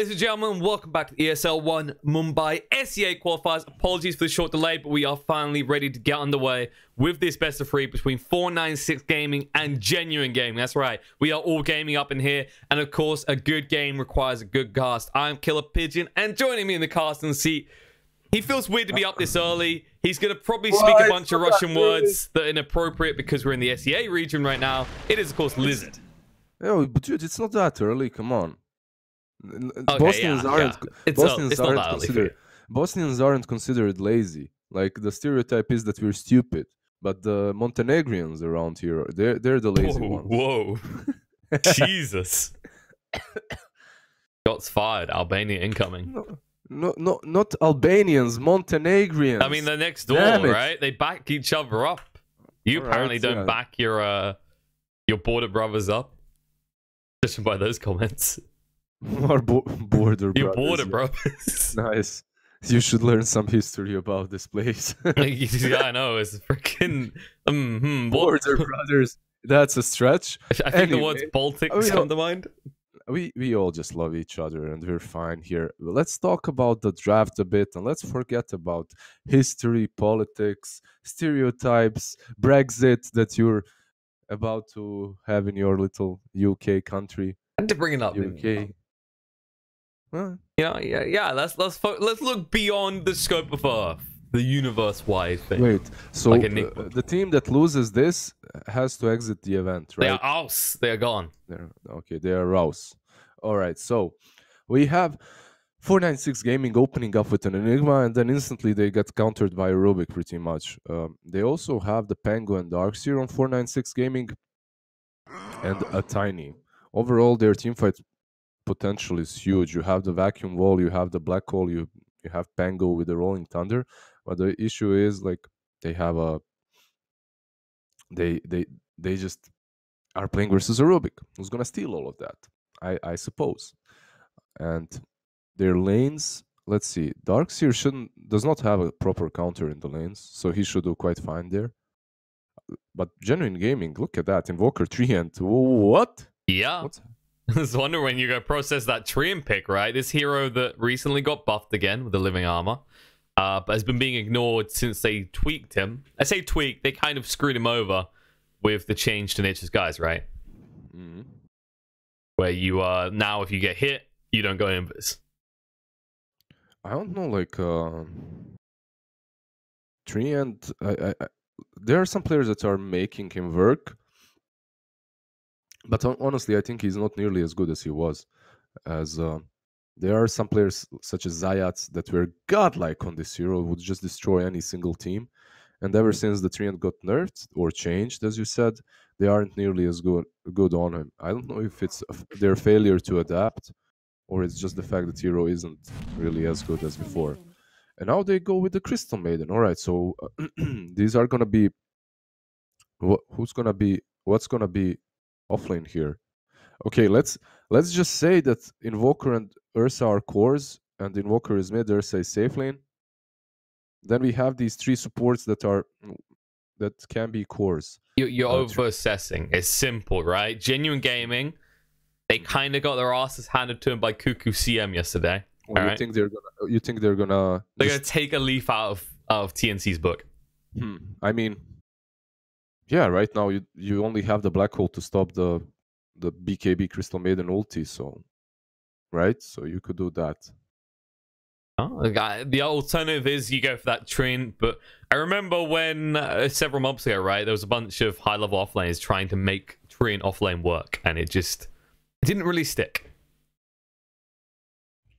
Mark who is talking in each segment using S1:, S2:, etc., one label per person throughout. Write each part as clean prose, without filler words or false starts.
S1: ladies and gentlemen, welcome back to ESL One Mumbai SEA qualifiers. Apologies for the short delay, but we are finally ready to get underway with this best of three between 496 Gaming and Genuine Gaming. That's right, we are all gaming up in here, and of course, a good game requires a good cast. I'm Killer Pigeon, and joining me in the casting seat, he feels weird to be up this early. He's going to probably speak a bunch of Russian words that are inappropriate because we're in the SEA region right now. It is, of course, Lizard.
S2: Oh, but dude, it's not that early. Come on.
S1: Okay,
S2: Bosnians aren't.
S1: Bosnians
S2: Bosnians aren't considered lazy. Like the stereotype is that we're stupid, but the Montenegrians around here, they're the lazy ones.
S1: Whoa, Jesus! Shots fired. Albania incoming.
S2: No, not Albanians. Montenegrians.
S1: I mean, they're next door, right? They back each other up. You apparently don't back your border brothers up. Just by those comments.
S2: Our border
S1: your
S2: brothers.
S1: Border brothers.
S2: Nice. You should learn some history about this place.
S1: Yeah, I know. It's freaking
S2: border brothers. That's a stretch.
S1: I think the words Baltics come to mind.
S2: We all just love each other and we're fine here. Let's talk about the draft a bit and let's forget about history, politics, stereotypes, Brexit that you're about to have in your little UK country.
S1: And to bring it up,
S2: UK. Huh?
S1: Yeah. Let's look beyond the scope of Earth, the universe-wide thing.
S2: Wait, so
S1: like
S2: the team that loses this has to exit the event, right?
S1: They are out. They are gone.
S2: They are out. All right, so we have 496 Gaming opening up with an Enigma, and then instantly they get countered by Rubik pretty much. They also have the Pango and Darkseer on 496 Gaming, and a Tiny. Overall, their teamfight potential is huge. You have the Vacuum Wall, you have the Black Hole, you have Pango with the Rolling Thunder, but the issue is like they have a they just are playing versus a Rubik who's gonna steal all of that, I suppose. And their lanes, let's see, Darkseer does not have a proper counter in the lanes, so he should do quite fine there. But Genuine Gaming, look at that, Invoker Treant. What?
S1: Yeah. I was wondering when you go process that Treant pick, right? This hero that recently got buffed again with the living armor, but has been being ignored since they tweaked him. I say tweaked, they kind of screwed him over with the change to Nature's Guise, right?
S2: Mm-hmm.
S1: Where you now if you get hit, you don't go invis.
S2: I don't know, like Treant, there are some players that are making him work. But honestly, I think he's not nearly as good as he was. As there are some players such as Zayats that were godlike on this hero, would just destroy any single team. And ever since the Treant got nerfed or changed, as you said, they aren't nearly as good on him. I don't know if it's their failure to adapt, or it's just the fact that hero isn't really as good as before. And now they go with the Crystal Maiden. All right, so these are gonna be what's gonna be offlane here. Okay, let's just say that Invoker and Ursa are cores, and Invoker is mid, Ursa is safe lane. Then we have these three supports that can be cores.
S1: You're over-assessing. It's simple, right? Genuine Gaming, they kind of got their asses handed to them by Cuckoo CM yesterday.
S2: Well, you think they're gonna
S1: take a leaf out of TNC's book?
S2: I mean, yeah, right now you only have the Black Hole to stop the BKB Crystal Maiden ulti, so right, so you could do that.
S1: Oh, the alternative is you go for that Treant, but I remember when several months ago, right, there was a bunch of high-level offlaners trying to make Treant offlane work, and it didn't really stick.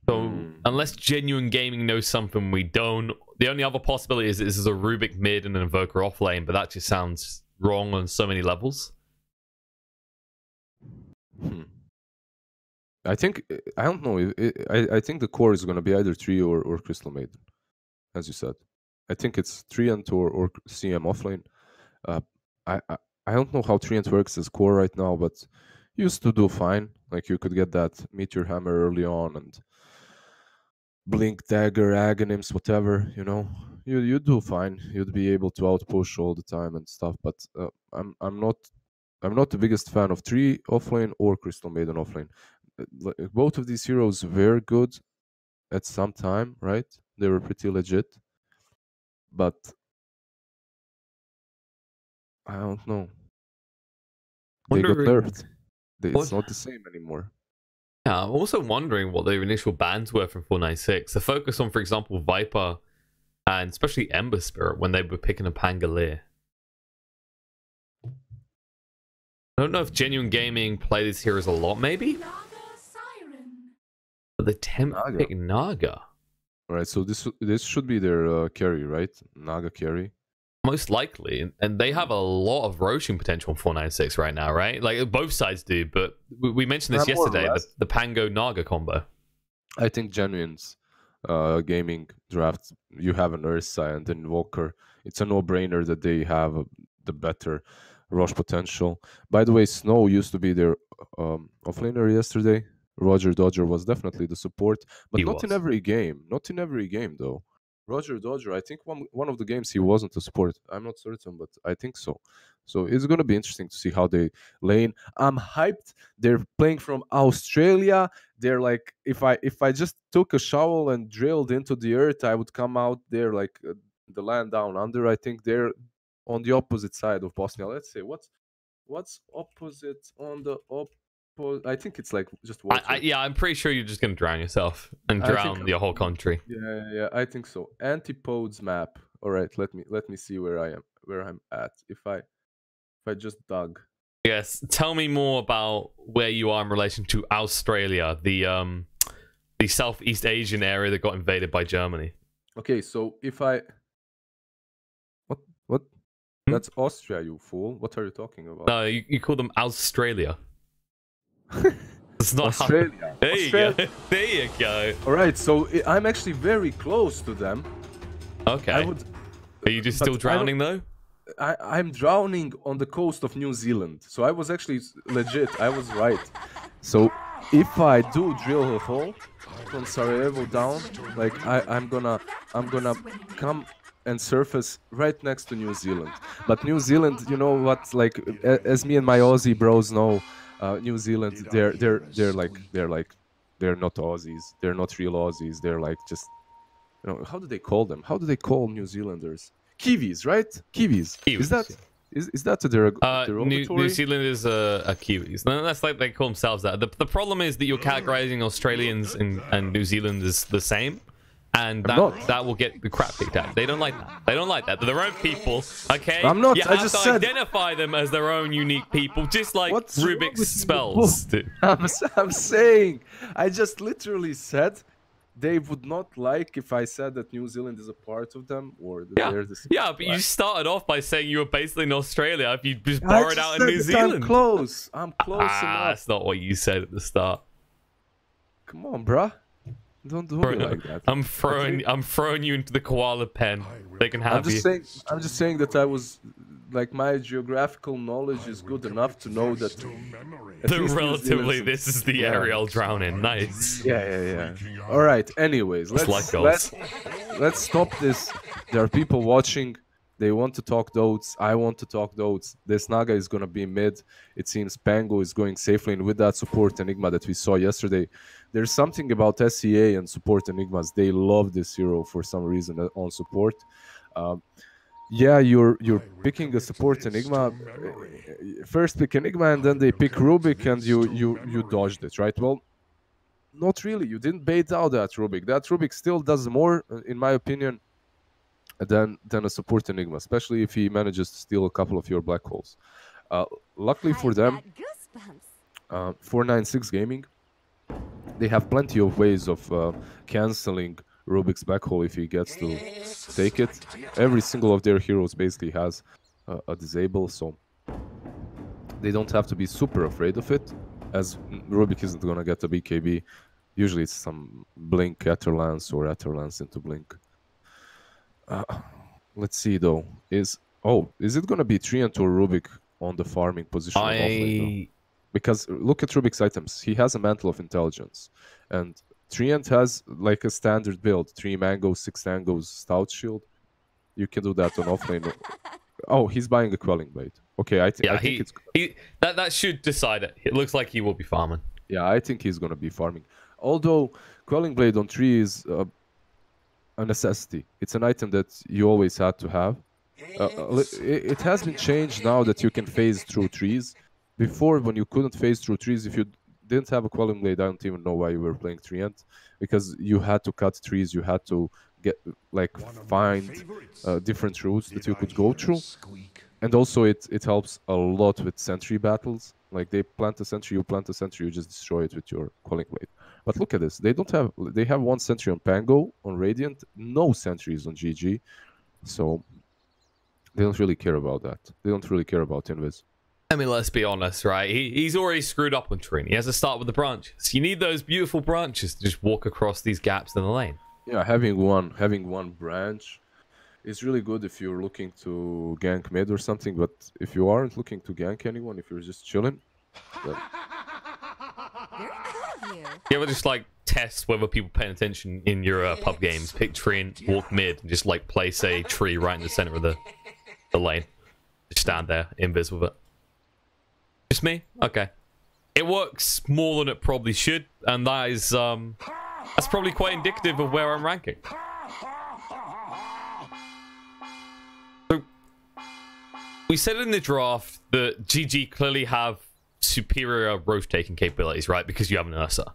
S1: So unless Genuine Gaming knows something we don't, the only other possibility is this is a Rubik mid and an Invoker offlane, but that just sounds wrong on so many levels.
S2: I don't know. I think the core is going to be either Tree or Crystal Maiden, as you said. I think it's Treant or CM offlane. I don't know how Treant works as core right now, but used to do fine. Like you could get that Meteor Hammer early on and Blink Dagger, Aghanim's, whatever, you know. You do fine. You'd be able to outpush all the time and stuff. But I'm not the biggest fan of Tree offlane or Crystal Maiden offlane. both of these heroes were good at some time, right? They were pretty legit, but I don't know. They got
S1: Wondering
S2: nerfed.
S1: what.
S2: It's not the same anymore.
S1: Yeah, I'm also wondering what their initial bans were from 496. The focus on, for example, Viper and especially Ember Spirit when they were picking a Pangolier. I don't know if Genuine Gaming play these heroes a lot, maybe? But they tend to pick Naga.
S2: Alright, so this should be their carry, right? Naga carry.
S1: Most likely. And they have a lot of roaching potential in 496 right now, right? Like, both sides do, but we mentioned this yesterday, the Pango-Naga combo.
S2: I think Genuine's gaming draft, you have an Ursa and an Invoker. It's a no-brainer that they have the better rush potential. By the way, Snow used to be their offlaner yesterday. Roger Dodger was definitely the support, but not in every game. Not in every game, though. Roger Dodger, I think one of the games he wasn't a support. I'm not certain, but I think so. So it's going to be interesting to see how they lane. I'm hyped. They're playing from Australia. They're like, if I just took a shovel and drilled into the earth, I would come out there like the land down under. I think they're on the opposite side of Bosnia. Let's say what's opposite on the I think it's like just water.
S1: Yeah, I'm pretty sure you're just going to drown yourself and drown the whole country.
S2: Yeah, I think so. Antipodes map. All right, let me see where I'm at. If I just dug.
S1: Yes, tell me more about where you are in relation to Australia, the Southeast Asian area that got invaded by Germany.
S2: Okay, so if I what? That's Austria, you fool. What are you talking about?
S1: No, you call them Australia. It's not
S2: Australia.
S1: There you go. There you go.
S2: All right, so I'm actually very close to them.
S1: Okay. Are you just still drowning though?
S2: I'm drowning on the coast of New Zealand. So I was actually legit. I was right. So if I do drill a hole from Sarajevo down, like I'm gonna come and surface right next to New Zealand. But New Zealand, you know what? Like as me and my Aussie bros know. New Zealand, they're not Aussies. They're not real Aussies. They're like just, you know, how do they call them? How do they call New Zealanders? Kiwis, right? Kiwis. Is that a derogatory?
S1: New Zealand is a Kiwis. No, that's like they call themselves that. The problem is that you're categorizing Australians and New Zealand as the same. And that will get the crap kicked out. They don't like that. They don't like that. They're their own people, okay?
S2: I'm not.
S1: You have to identify them as their own unique people, just like Rubik's spells do.
S2: I'm saying, I just literally said they would not like if I said that New Zealand is a part of them or that they're the same.
S1: Yeah, but you started off by saying you were basically in Australia if you just borrowed out in New Zealand.
S2: I'm close enough.
S1: That's not what you said at the start.
S2: Come on, bruh. Don't do me like that.
S1: I'm throwing you into the koala pen. They can have you.
S2: I'm just saying that I was like my geographical knowledge is good enough to know that.
S1: Relatively, this is the area I'll drown in. Nice.
S2: Yeah. All right. Anyways, let's stop this. There are people watching. They want to talk Dotes. I want to talk Dotes. This Naga is going to be mid. It seems Pango is going safely. And with that support Enigma that we saw yesterday, there's something about SEA and support Enigmas. They love this hero for some reason on support. Yeah, you're picking a support Enigma. First pick Enigma and then they pick Rubik and you dodged it, right? Well, not really. You didn't bait out that Rubik. That Rubik still does more, in my opinion, than a support Enigma, especially if he manages to steal a couple of your black holes. Luckily for them, 496 Gaming, they have plenty of ways of canceling Rubik's black hole if he gets to take it. Every single of their heroes basically has a disable, so they don't have to be super afraid of it, as Rubik isn't going to get a BKB. Usually it's some Blink Etherlance or Etherlance into Blink. Let's see though. Is it gonna be Treant or Rubik on the farming position? Because look at Rubik's items. He has a Mantle of Intelligence, and Treant has like a standard build: 3 mangoes, 6 tangos, Stout Shield. You can do that on offlane. Oh, he's buying a Quelling Blade. Okay, I think it's
S1: that should decide it. It looks like he will be farming.
S2: Yeah, I think he's gonna be farming. Although Quelling Blade on tree is a necessity. It's an item that you always had to have. It has been changed now that you can phase through trees. Before, when you couldn't phase through trees, if you didn't have a Quelling Blade, I don't even know why you were playing Treant, because you had to cut trees, you had to get like find different routes that you could go through, and also it helps a lot with sentry battles. Like they plant a sentry, you plant a sentry, you just destroy it with your Quelling Blade. But look at this, they have one sentry on Pango, on Radiant, no sentries on GG, so they don't really care about that. They don't really care about Invis.
S1: I mean, let's be honest, right? He's already screwed up on terrain. He has to start with the branches. You need those beautiful branches to just walk across these gaps in the lane.
S2: Yeah, having one branch is really good if you're looking to gank mid or something. But if you aren't looking to gank anyone, if you're just chilling, then...
S1: You ever just like test whether people paying attention in your pub games? Pick tree and walk mid, and just like place a tree right in the center of the lane. Just stand there, invis with it. Just me? Okay. It works more than it probably should, and that is that's probably quite indicative of where I'm ranking. So we said in the draft that GG clearly have superior roach taking capabilities, right? Because you have an Ursa.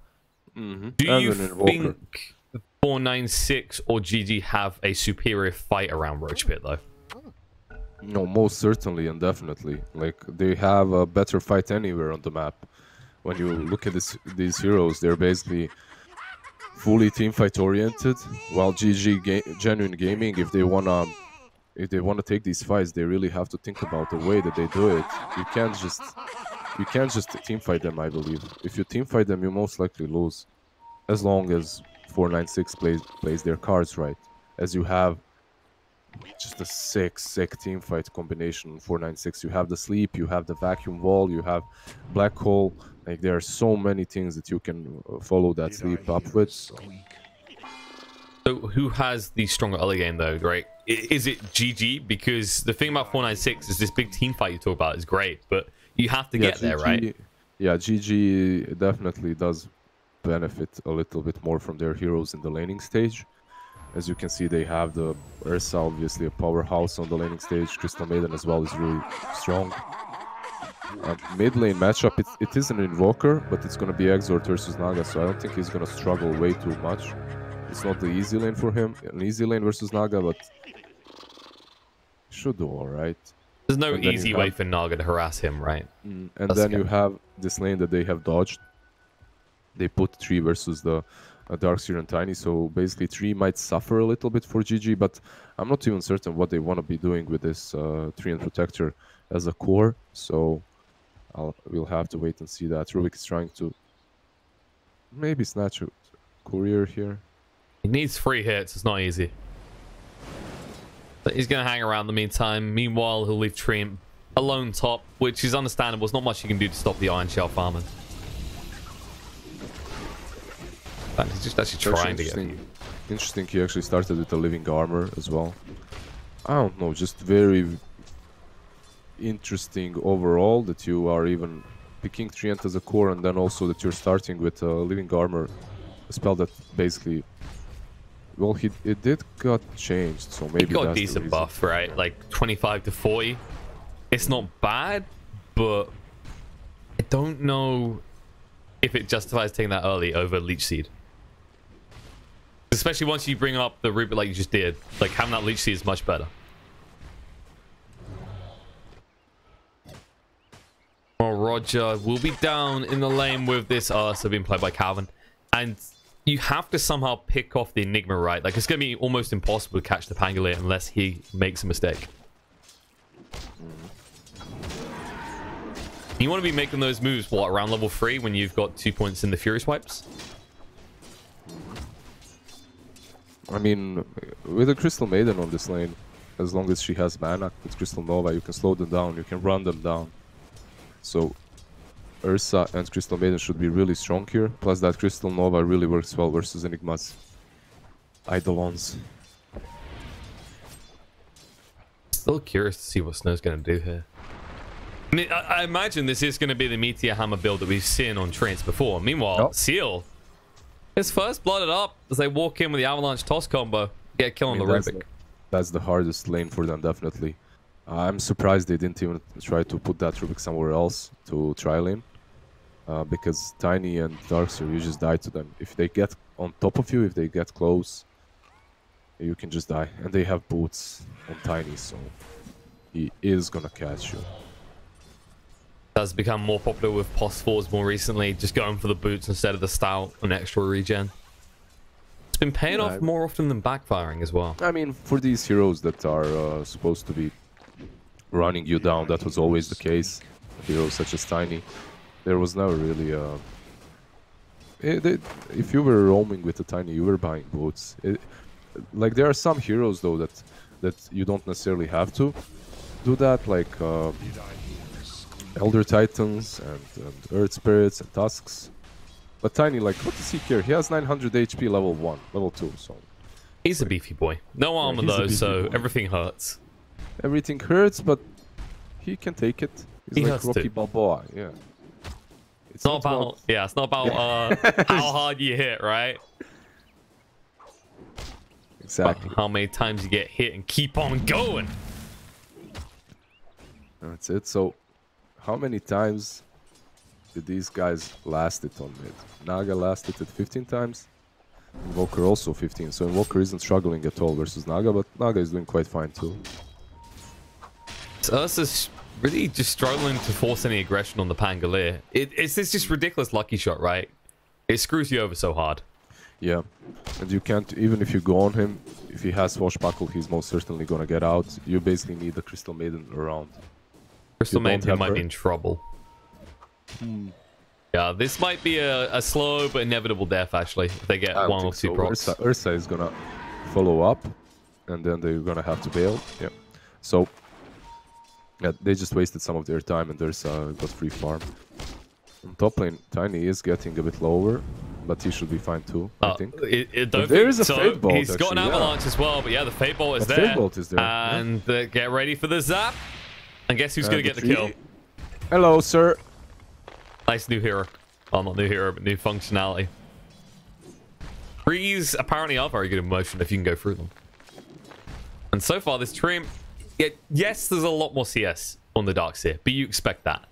S1: Do you think 496 or GG have a superior fight around Roach Pit though?
S2: No, most certainly and definitely. Like they have a better fight anywhere on the map. When you look at these heroes, they're basically fully teamfight oriented. While GG Genuine Gaming, if they wanna take these fights, they really have to think about the way that they do it. You can't just teamfight them. I believe if you teamfight them, you most likely lose, as long as 496 plays their cards right. As you have just a sick team fight combination. 496, you have the sleep, you have the vacuum wall, you have black hole. Like there are so many things that you can follow that sleep up with. So
S1: who has the stronger early game though, right? Is it GG? Because the thing about 496 is this big team fight you talk about is great, but you have to get there, right?
S2: Yeah, GG definitely does benefit a little bit more from their heroes in the laning stage. As you can see, they have the Ursa, obviously a powerhouse on the laning stage. Crystal Maiden as well is really strong. Mid lane matchup, it is an Invoker, but it's going to be Exort versus Naga, so I don't think he's going to struggle way too much. It's not the easy lane for him. An easy lane versus Naga, but should do alright.
S1: There's no easy way for Naga to harass him, right?
S2: And then you have this lane that they have dodged. They put 3 versus the Darkseer and Tiny, so basically 3 might suffer a little bit for GG, but I'm not even certain what they want to be doing with this 3 and Protector as a core, so we'll have to wait and see that. Rubik is trying to maybe snatch a courier here.
S1: He needs 3 hits, it's not easy. But he's going to hang around the meantime. Meanwhile, he'll leave Treant alone top, which is understandable. There's not much you can do to stop the Iron Shell farming. He's just actually trying to get you.
S2: Interesting, he actually started with a living armor as well. I don't know, just very interesting overall that you are even picking Treant as a core, and then also that you're starting with a living armor, a spell that basically, well, it did got changed, so maybe
S1: he got a decent buff, right? Like 25 to 40. It's not bad, but I don't know if it justifies taking that early over Leech Seed. Especially once you bring up the Rupert like you just did. Like, having that Leech Seed is much better. Well, Roger will be down in the lane with this Ursa being played by Calvin. And you have to somehow pick off the Enigma, right? Like, it's going to be almost impossible to catch the Pangolier unless he makes a mistake. You want to be making those moves, what, around level 3 when you've got 2 points in the Furious Wipes?
S2: I mean, with a Crystal Maiden on this lane, as long as she has mana with Crystal Nova, you can slow them down, you can run them down. So Ursa and Crystal Maiden should be really strong here. Plus that Crystal Nova really works well versus Enigma's Eidolons.
S1: Still curious to see what Snow's going to do here. I mean, I imagine this is going to be the Meteor Hammer build that we've seen on Trents before. Meanwhile, Seal is first blooded up as they walk in with the Avalanche toss combo. Get a kill on the Rubik.
S2: That's the hardest lane for them, definitely. I'm surprised they didn't even try to put that Rubik somewhere else to try lane. Because Tiny and Darkseer, you just die to them. If they get on top of you, if they get close, you can just die. And they have boots on Tiny, so he is gonna catch you.
S1: Has become more popular with POS4s more recently, just going for the boots instead of the stout and extra regen. It's been paying off more often than backfiring as well.
S2: I mean, for these heroes that are supposed to be running you down, that was always the case. Heroes such as Tiny, there was never really if you were roaming with a Tiny, you were buying boots. Like, there are some heroes though that you don't necessarily have to do that, like Elder Titans and Earth Spirits and Tusks. But Tiny, like, what does he care? He has 900 HP level 1, level 2, so...
S1: He's a beefy boy. No armor though, so everything hurts.
S2: Everything hurts, but he can take it. He's like Rocky Balboa, yeah.
S1: It's not about... Yeah, it's not about how hard you hit, right?
S2: Exactly.
S1: But how many times you get hit and keep on going.
S2: That's it, so... How many times did these guys last it on mid? Naga lasted it 15 times. Invoker also 15. So Invoker isn't struggling at all versus Naga, but Naga is doing quite fine too.
S1: So Ursa's really just struggling to force any aggression on the Pangolier. It's this just ridiculous lucky shot, right? It screws you over so hard.
S2: Yeah. And you can't, even if you go on him, if he has Swashbuckle, he's most certainly gonna get out. You basically need the Crystal Maiden around.
S1: Crystal Maiden might be in trouble. Yeah, this might be a slow but inevitable death, actually, if they get one or two procs.
S2: Ursa is gonna follow up, and then they're gonna have to bail. Yeah. So, yeah, they just wasted some of their time, and Ursa got free farm. On top lane, Tiny is getting a bit lower, but he should be fine too, I think.
S1: There is a Fate Bolt, he's got an Avalanche as well, but yeah, the Fate Bolt is there.
S2: Fate Bolt is there.
S1: And get ready for the zap. And guess who's going to get the kill?
S2: Hello, sir.
S1: Nice new hero. Well, not new hero, but new functionality. Trees apparently are very good in motion if you can go through them. And so far, this trim... Yes, there's a lot more CS on the Darkseer, but you expect that.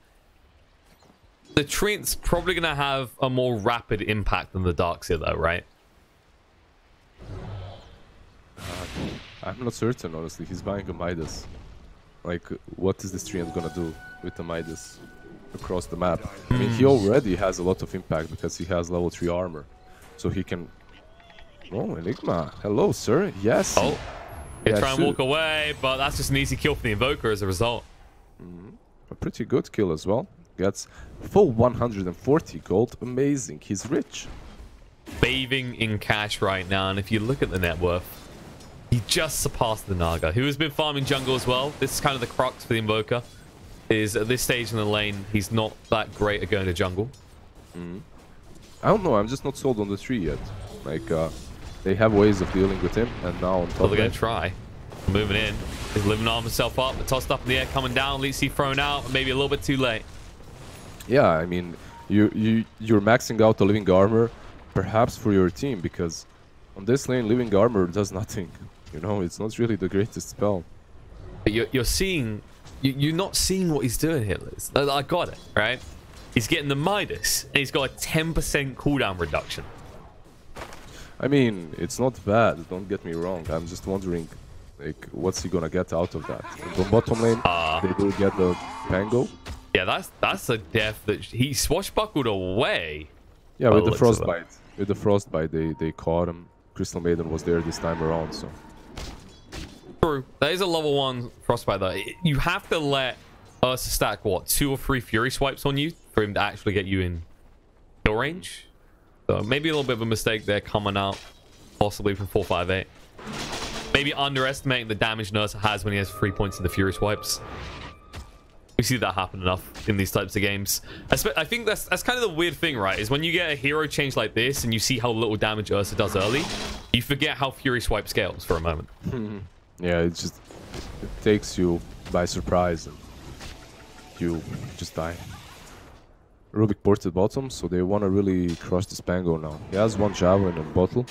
S1: The Trent's probably going to have a more rapid impact than the Darkseer, though, right?
S2: I'm not certain, honestly. He's buying a Midas. Like, what is this Treant gonna do with the Midas across the map? I mean, he already has a lot of impact because he has level 3 armor. So he can... Oh, Enigma. Hello, sir. Yes.
S1: Oh. They try and walk away, but that's just an easy kill for the Invoker as a result.
S2: A pretty good kill as well. Gets full 140 gold. Amazing. He's rich.
S1: Bathing in cash right now, and if you look at the net worth, he just surpassed the Naga, who has been farming jungle as well. This is kind of the crux for the Invoker. Is at this stage in the lane, he's not that great at going to jungle.
S2: I don't know. I'm just not sold on the tree yet. Like, they have ways of dealing with him, and now on top
S1: of they're going to try. Moving in. He's living arm himself up, but tossed up in the air, coming down. Least he thrown out, maybe a little bit too late. Yeah,
S2: I mean, you're maxing out the living armor, perhaps for your team, because on this lane, living armor does nothing. You know, it's not really the greatest spell.
S1: But you're seeing... You're not seeing what he's doing here, Liz. I got it, right? He's getting the Midas, and he's got a 10% cooldown reduction.
S2: I mean, it's not bad, don't get me wrong. I'm just wondering, like, what's he gonna get out of that? In the bottom lane, they will get the Pango.
S1: Yeah, that's a death that he swashbuckled away.
S2: Yeah, with the Frostbite. With the Frostbite, they caught him. Crystal Maiden was there this time around, so...
S1: True. That is a level 1 Frostbite, though. You have to let Ursa stack, what, 2 or 3 Fury swipes on you for him to actually get you in kill range? So maybe a little bit of a mistake there coming out, possibly from 458. Maybe underestimating the damage Ursa has when he has 3 points in the Fury swipes. We see that happen enough in these types of games. I think that's kind of the weird thing, right? Is when you get a hero change like this and you see how little damage Ursa does early, you forget how Fury swipe scales for a moment.
S2: Yeah, it takes you by surprise. you just die. Rubik ported bottom, so they want to really crush this Pango now. He has one Javelin and bottle.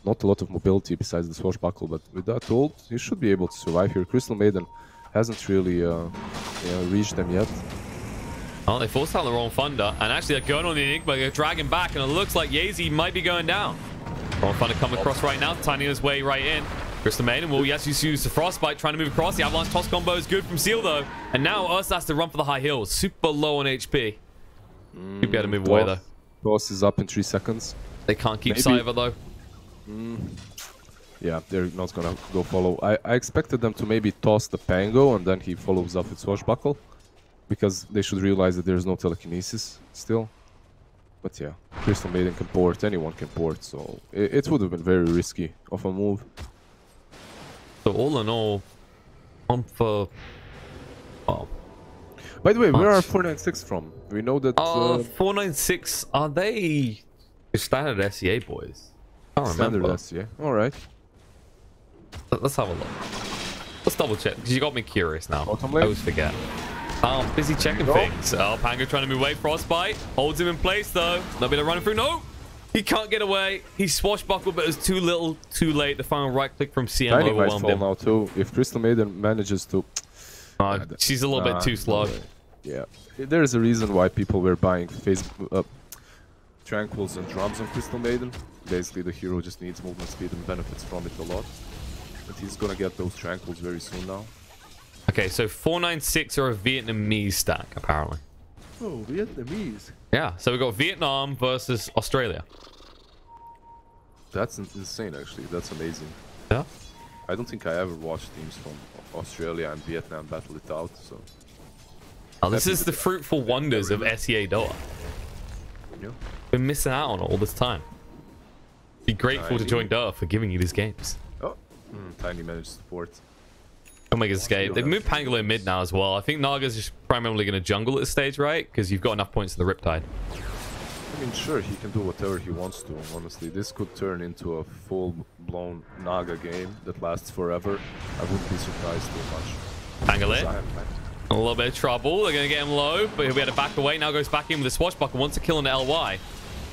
S2: Not a lot of mobility besides the swashbuckle, but with that ult, he should be able to survive here. Crystal Maiden hasn't really reached them yet.
S1: Oh, they forced out the wrong Thunder, and actually they're going on the Enigma, they're dragging back, and it looks like Yazy might be going down. Wrong Thunder coming across right now, tiny his way right in. Crystal Maiden will actually use the Frostbite, trying to move across. The Avalanche toss combo is good from Seal, though. And now Ursa has to run for the high heels. Super low on HP. Should be able to move away, though.
S2: Toss is up in 3 seconds.
S1: They can't keep Cyber, though.
S2: Yeah, they're not gonna go follow. I expected them to maybe toss the Pango, and then he follows up with Swashbuckle. Because they should realize that there's no telekinesis still. But yeah, Crystal Maiden can port, anyone can port, so it would have been very risky of a move.
S1: So all in all, on for... Oh.
S2: By the way, where are 496 from? We know that...
S1: 496, are they standard SEA boys? I can't remember.
S2: Standard SEA, alright.
S1: Let's have a look. Let's double check, because you got me curious now. I always forget. Oh, busy checking things. Oh, Pango trying to move away. Frostbite holds him in place, though. No bit of running through. No! He can't get away. He swashbuckled, but it was too little, too late. The final right click from CM
S2: Tiny
S1: overwhelmed him.
S2: Now too. If Crystal Maiden manages to...
S1: she's a little bit too slow.
S2: Yeah. There's a reason why people were buying Tranquils and drums on Crystal Maiden. Basically, the hero just needs movement speed and benefits from it a lot. But he's gonna get those Tranquils very soon now.
S1: Okay, so 496 are a Vietnamese stack, apparently.
S2: Oh, Vietnamese.
S1: Yeah, so we got Vietnam versus Australia.
S2: That's insane, actually. That's amazing.
S1: Yeah.
S2: I don't think I ever watched teams from Australia and Vietnam battle it out, so...
S1: Oh, this is the fruitful wonders of SEA Dota.
S2: Yeah.
S1: Been missing out on all this time. Be grateful to join Dota for giving you these games.
S2: Oh, Tiny managed support.
S1: Omega's escape. They've moved Pangolo mid now as well. I think Naga's just primarily going to jungle at this stage, right? Because you've got enough points in the Riptide.
S2: I mean, sure, he can do whatever he wants to, honestly. This could turn into a full-blown Naga game that lasts forever. I wouldn't be surprised too much.
S1: Pangolo. A little bit of trouble. They're going to get him low, but he'll be able to back away. Now goes back in with a swashbuckle. Wants to kill on the LY.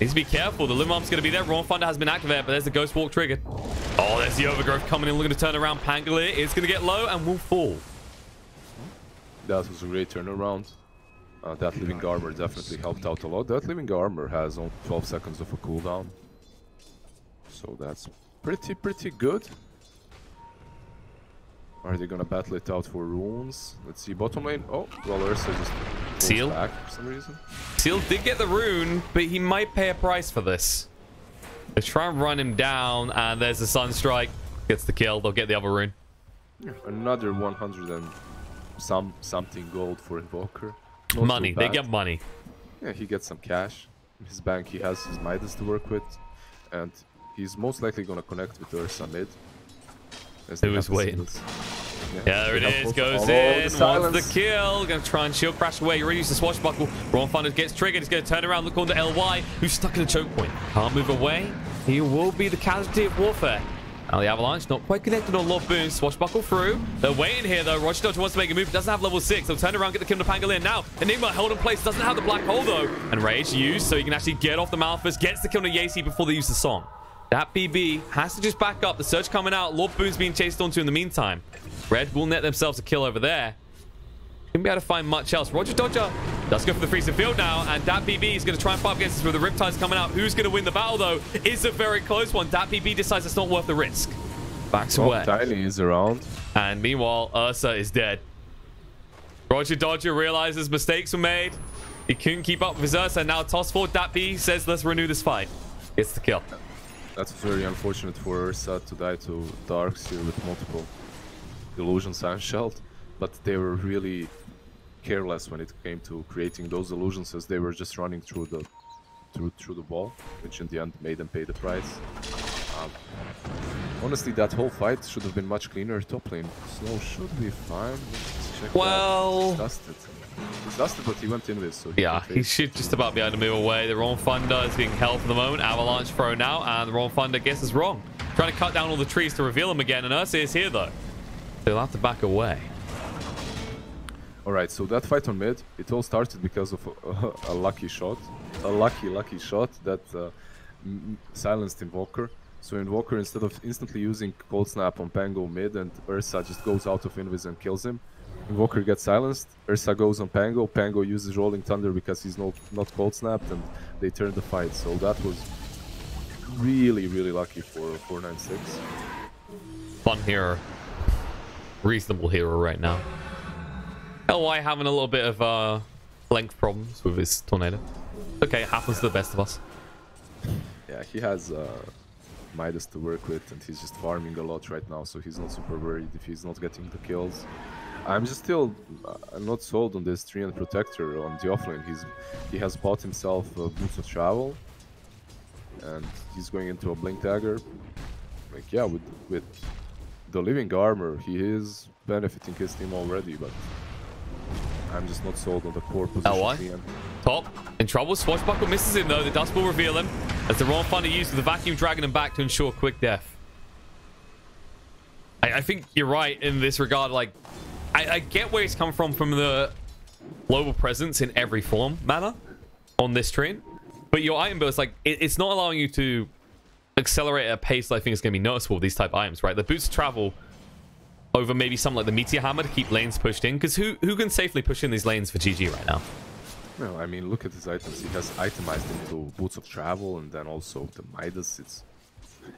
S1: Needs to be careful. The Limb Arm's going to be there. Raw Thunder has been activated, but there's the Ghost Walk triggered. Oh, there's the Overgrowth coming in. Looking to turn around. Pangolier is going to get low and will fall.
S2: That was a great turnaround. That Living Armor definitely helped out a lot. That Living Armor has only 12 seconds of a cooldown. So that's pretty good. Are they gonna battle it out for runes? Let's see, bottom lane. Oh, well, Ursa just
S1: Seal
S2: back for some reason.
S1: Seal did get the rune, but he might pay a price for this. They try and run him down, and there's the Sunstrike. Gets the kill. They'll get the other rune.
S2: Another 100 and something gold for Invoker. Not
S1: money. They get money.
S2: Yeah, he gets some cash. In his bank, he has his Midas to work with, and he's most likely gonna connect with Ursa mid.
S1: Who is waiting? Yeah, there it is. Goes in. Wants the kill. Gonna try and shield crash away. You already used the swashbuckle. Raw Thunder gets triggered. He's gonna turn around. Look on the LY, who's stuck in a choke point. Can't move away. He will be the casualty of warfare. Now the Avalanche not quite connected on Lord Boom. Swashbuckle through. They're waiting here though. Roger Dodger wants to make a move. Doesn't have level 6. They'll turn around, get the kill to Pangolier. Now Enigma held in place. Doesn't have the black hole though. And Rage used so he can actually get off the Malphus. Gets the kill to Yacy before they use the song. That BB has to just back up. The surge coming out. Lord Boom's being chased onto in the meantime. Red will net themselves a kill over there. Couldn't be able to find much else. Roger Dodger does go for the freezing field now, and Dat BB is going to try and fight against this with the Riptide's coming out. Who's going to win the battle though? Is a very close one. Dat BB decides it's not worth the risk. Backs away.
S2: Tiny is around.
S1: And meanwhile, Ursa is dead. Roger Dodger realizes mistakes were made. He couldn't keep up with his Ursa. Now toss forward. Dat B says, let's renew this fight. Gets the kill.
S2: That's very unfortunate for Ursa to die to Darks here with multiple illusions and shelled, but they were really careless when it came to creating those illusions, as they were just running through the wall, which in the end made them pay the price. Honestly, that whole fight should have been much cleaner. Top lane Snow should be fine. Let's check
S1: well,
S2: he's dusted, but he went in with, so
S1: he should just about be able to move away. The wrong Thunder is being held for the moment. Avalanche thrown out, and the wrong Thunder guesses wrong. Trying to cut down all the trees to reveal him again, and Ursa is here though. They'll have to back away.
S2: Alright, so that fight on mid, it all started because of a lucky shot. A lucky shot that silenced Invoker. So Invoker, instead of instantly using Cold Snap on Pango mid, and Ursa just goes out of Invis and kills him, Invoker gets silenced, Ursa goes on Pango, Pango uses Rolling Thunder because he's not Cold Snapped, and they turn the fight. So that was really lucky for 496.
S1: Fun hero. Reasonable hero right now. LY having a little bit of length problems with his tornado. Okay, it happens to the best of us.
S2: Yeah, he has Midas to work with, and he's just farming a lot right now, so he's not super worried if he's not getting the kills. I'm just still not sold on this Treant Protector on the offlane. He has bought himself Boots of Travel, and he's going into a Blink Dagger. Like, yeah, with the Living Armor, he is benefiting his team already, but I'm just not sold on the core position.
S1: Top in trouble. Swashbuckle misses him though. The dust will reveal him as the wrong fun to use with the vacuum dragging him back to ensure quick death. I think you're right in this regard. Like, I get where he's come from the global presence in every form manner on this train, but your item build is like it's not allowing you to accelerate at a pace that I think is going to be noticeable with these type of items, right? The boost travel over maybe something like the Meteor Hammer to keep lanes pushed in, because who can safely push in these lanes for GG right now?
S2: No, I mean, look at his items. He has itemized into Boots of Travel, and then also the Midas.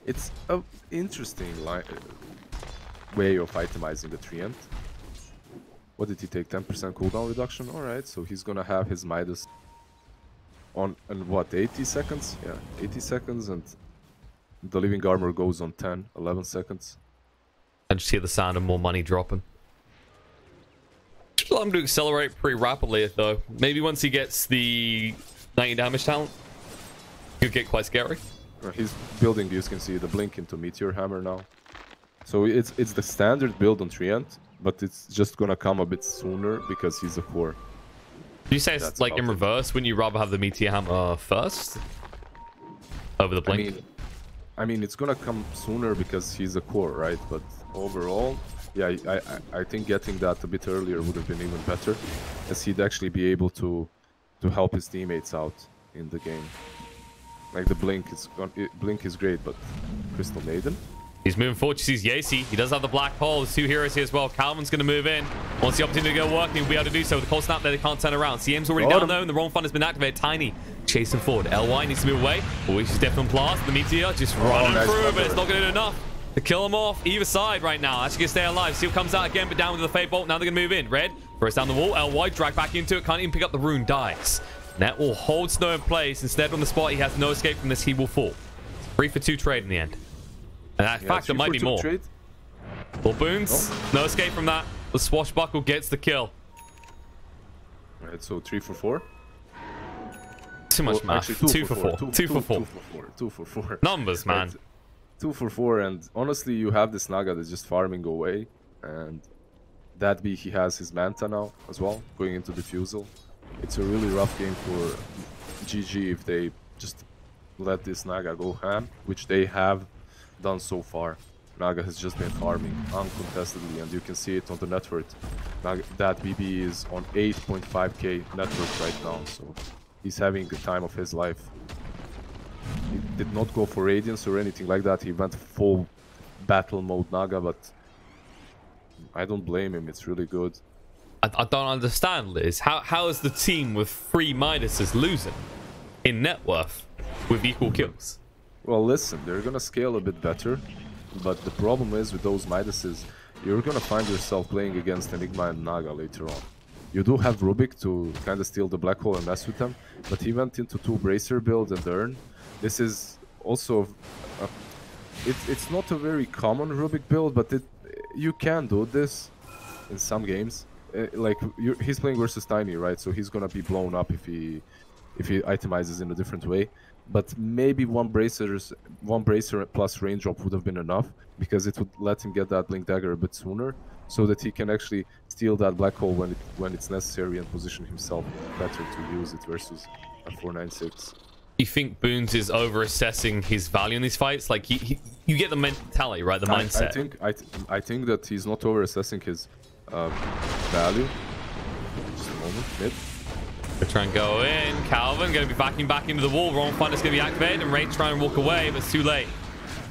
S2: It's an interesting way of itemizing the Treant. What did he take? 10% cooldown reduction? Alright, so he's gonna have his Midas on what, 80 seconds? Yeah, 80 seconds, and the Living Armor goes on 10, 11 seconds.
S1: And just hear the sound of more money dropping. Should allow him to accelerate pretty rapidly, though. Maybe once he gets the 90 damage talent, he'll get quite scary.
S2: He's building, you can see, the Blink into Meteor Hammer now. So it's the standard build on Treant, but it's just gonna come a bit sooner because he's a core.
S1: Did you say it's like in reverse? Wouldn't you rather have the Meteor Hammer first? Over the Blink?
S2: I mean, it's gonna come sooner because he's a core, right? But overall, yeah, I think getting that a bit earlier would have been even better, as he'd actually be able to help his teammates out in the game. Like the Blink is great, but Crystal Maiden.
S1: He's moving forward. He sees Yacy. He does have the Black Hole. There's two heroes here as well. Calvin's going to move in. Wants the opportunity to go work, he'll be able to do so. With the Cold Snap there, they can't turn around. CM's already down though, and the wrong fun has been activated. Tiny chasing forward. LY needs to move away. Oh, he's definitely blast. The Meteor just running through, but it's not going to do enough to kill him off either side right now. Actually going to stay alive. Seal comes out again, but down with the Fade Bolt. Now they're going to move in. Red throws down the wall. LY drag back into it. Can't even pick up the rune. Dies. Net will hold Snow in place. Instead, on the spot, he has no escape from this. He will fall. 3 for 2 trade in the end. And in fact, there might be more. Full boons. No escape from that. The Swashbuckle gets the kill.
S2: Alright, so 3 for 4.
S1: Too much math.
S2: Actually,
S1: 2 for 4. 2 for 4.
S2: 2 for 4.
S1: Numbers, man.
S2: Right. 2 for 4, and honestly, you have this Naga that's just farming away, and that he has his Manta now as well, going into Diffusal. It's a really rough game for GG if they just let this Naga go ham, which they have done so far. Naga has just been farming uncontestedly, and you can see it on the net worth. That BB is on 8.5k net worth right now, so he's having the time of his life. He did not go for Radiance or anything like that. He went full battle mode Naga, but I don't blame him. It's really good.
S1: I don't understand, Liz. How is the team with 3 Midases losing in net worth with equal kills?
S2: Well, listen, they're gonna scale a bit better, but the problem is with those Midases, you're gonna find yourself playing against Enigma and Naga later on. You do have Rubik to kind of steal the Black Hole and mess with them, but he went into 2 Bracer build and Urn. This is also... it's not a very common Rubik build, but you can do this in some games. Like, he's playing versus Tiny, right? So he's gonna be blown up if he itemizes in a different way. But maybe one bracer plus range drop would have been enough, because it would let him get that Blink Dagger a bit sooner, so that he can actually steal that Black Hole when it's necessary and position himself better to use it versus a 496.
S1: You think Boons is over-assessing his value in these fights? Like, you get the mentality, right? The mindset.
S2: I think that he's not over-assessing his value. mid.
S1: They try and go in. Calvin going to be backing back into the wall. Wrong Thunder's going to be activated, and Rage trying to walk away, but it's too late.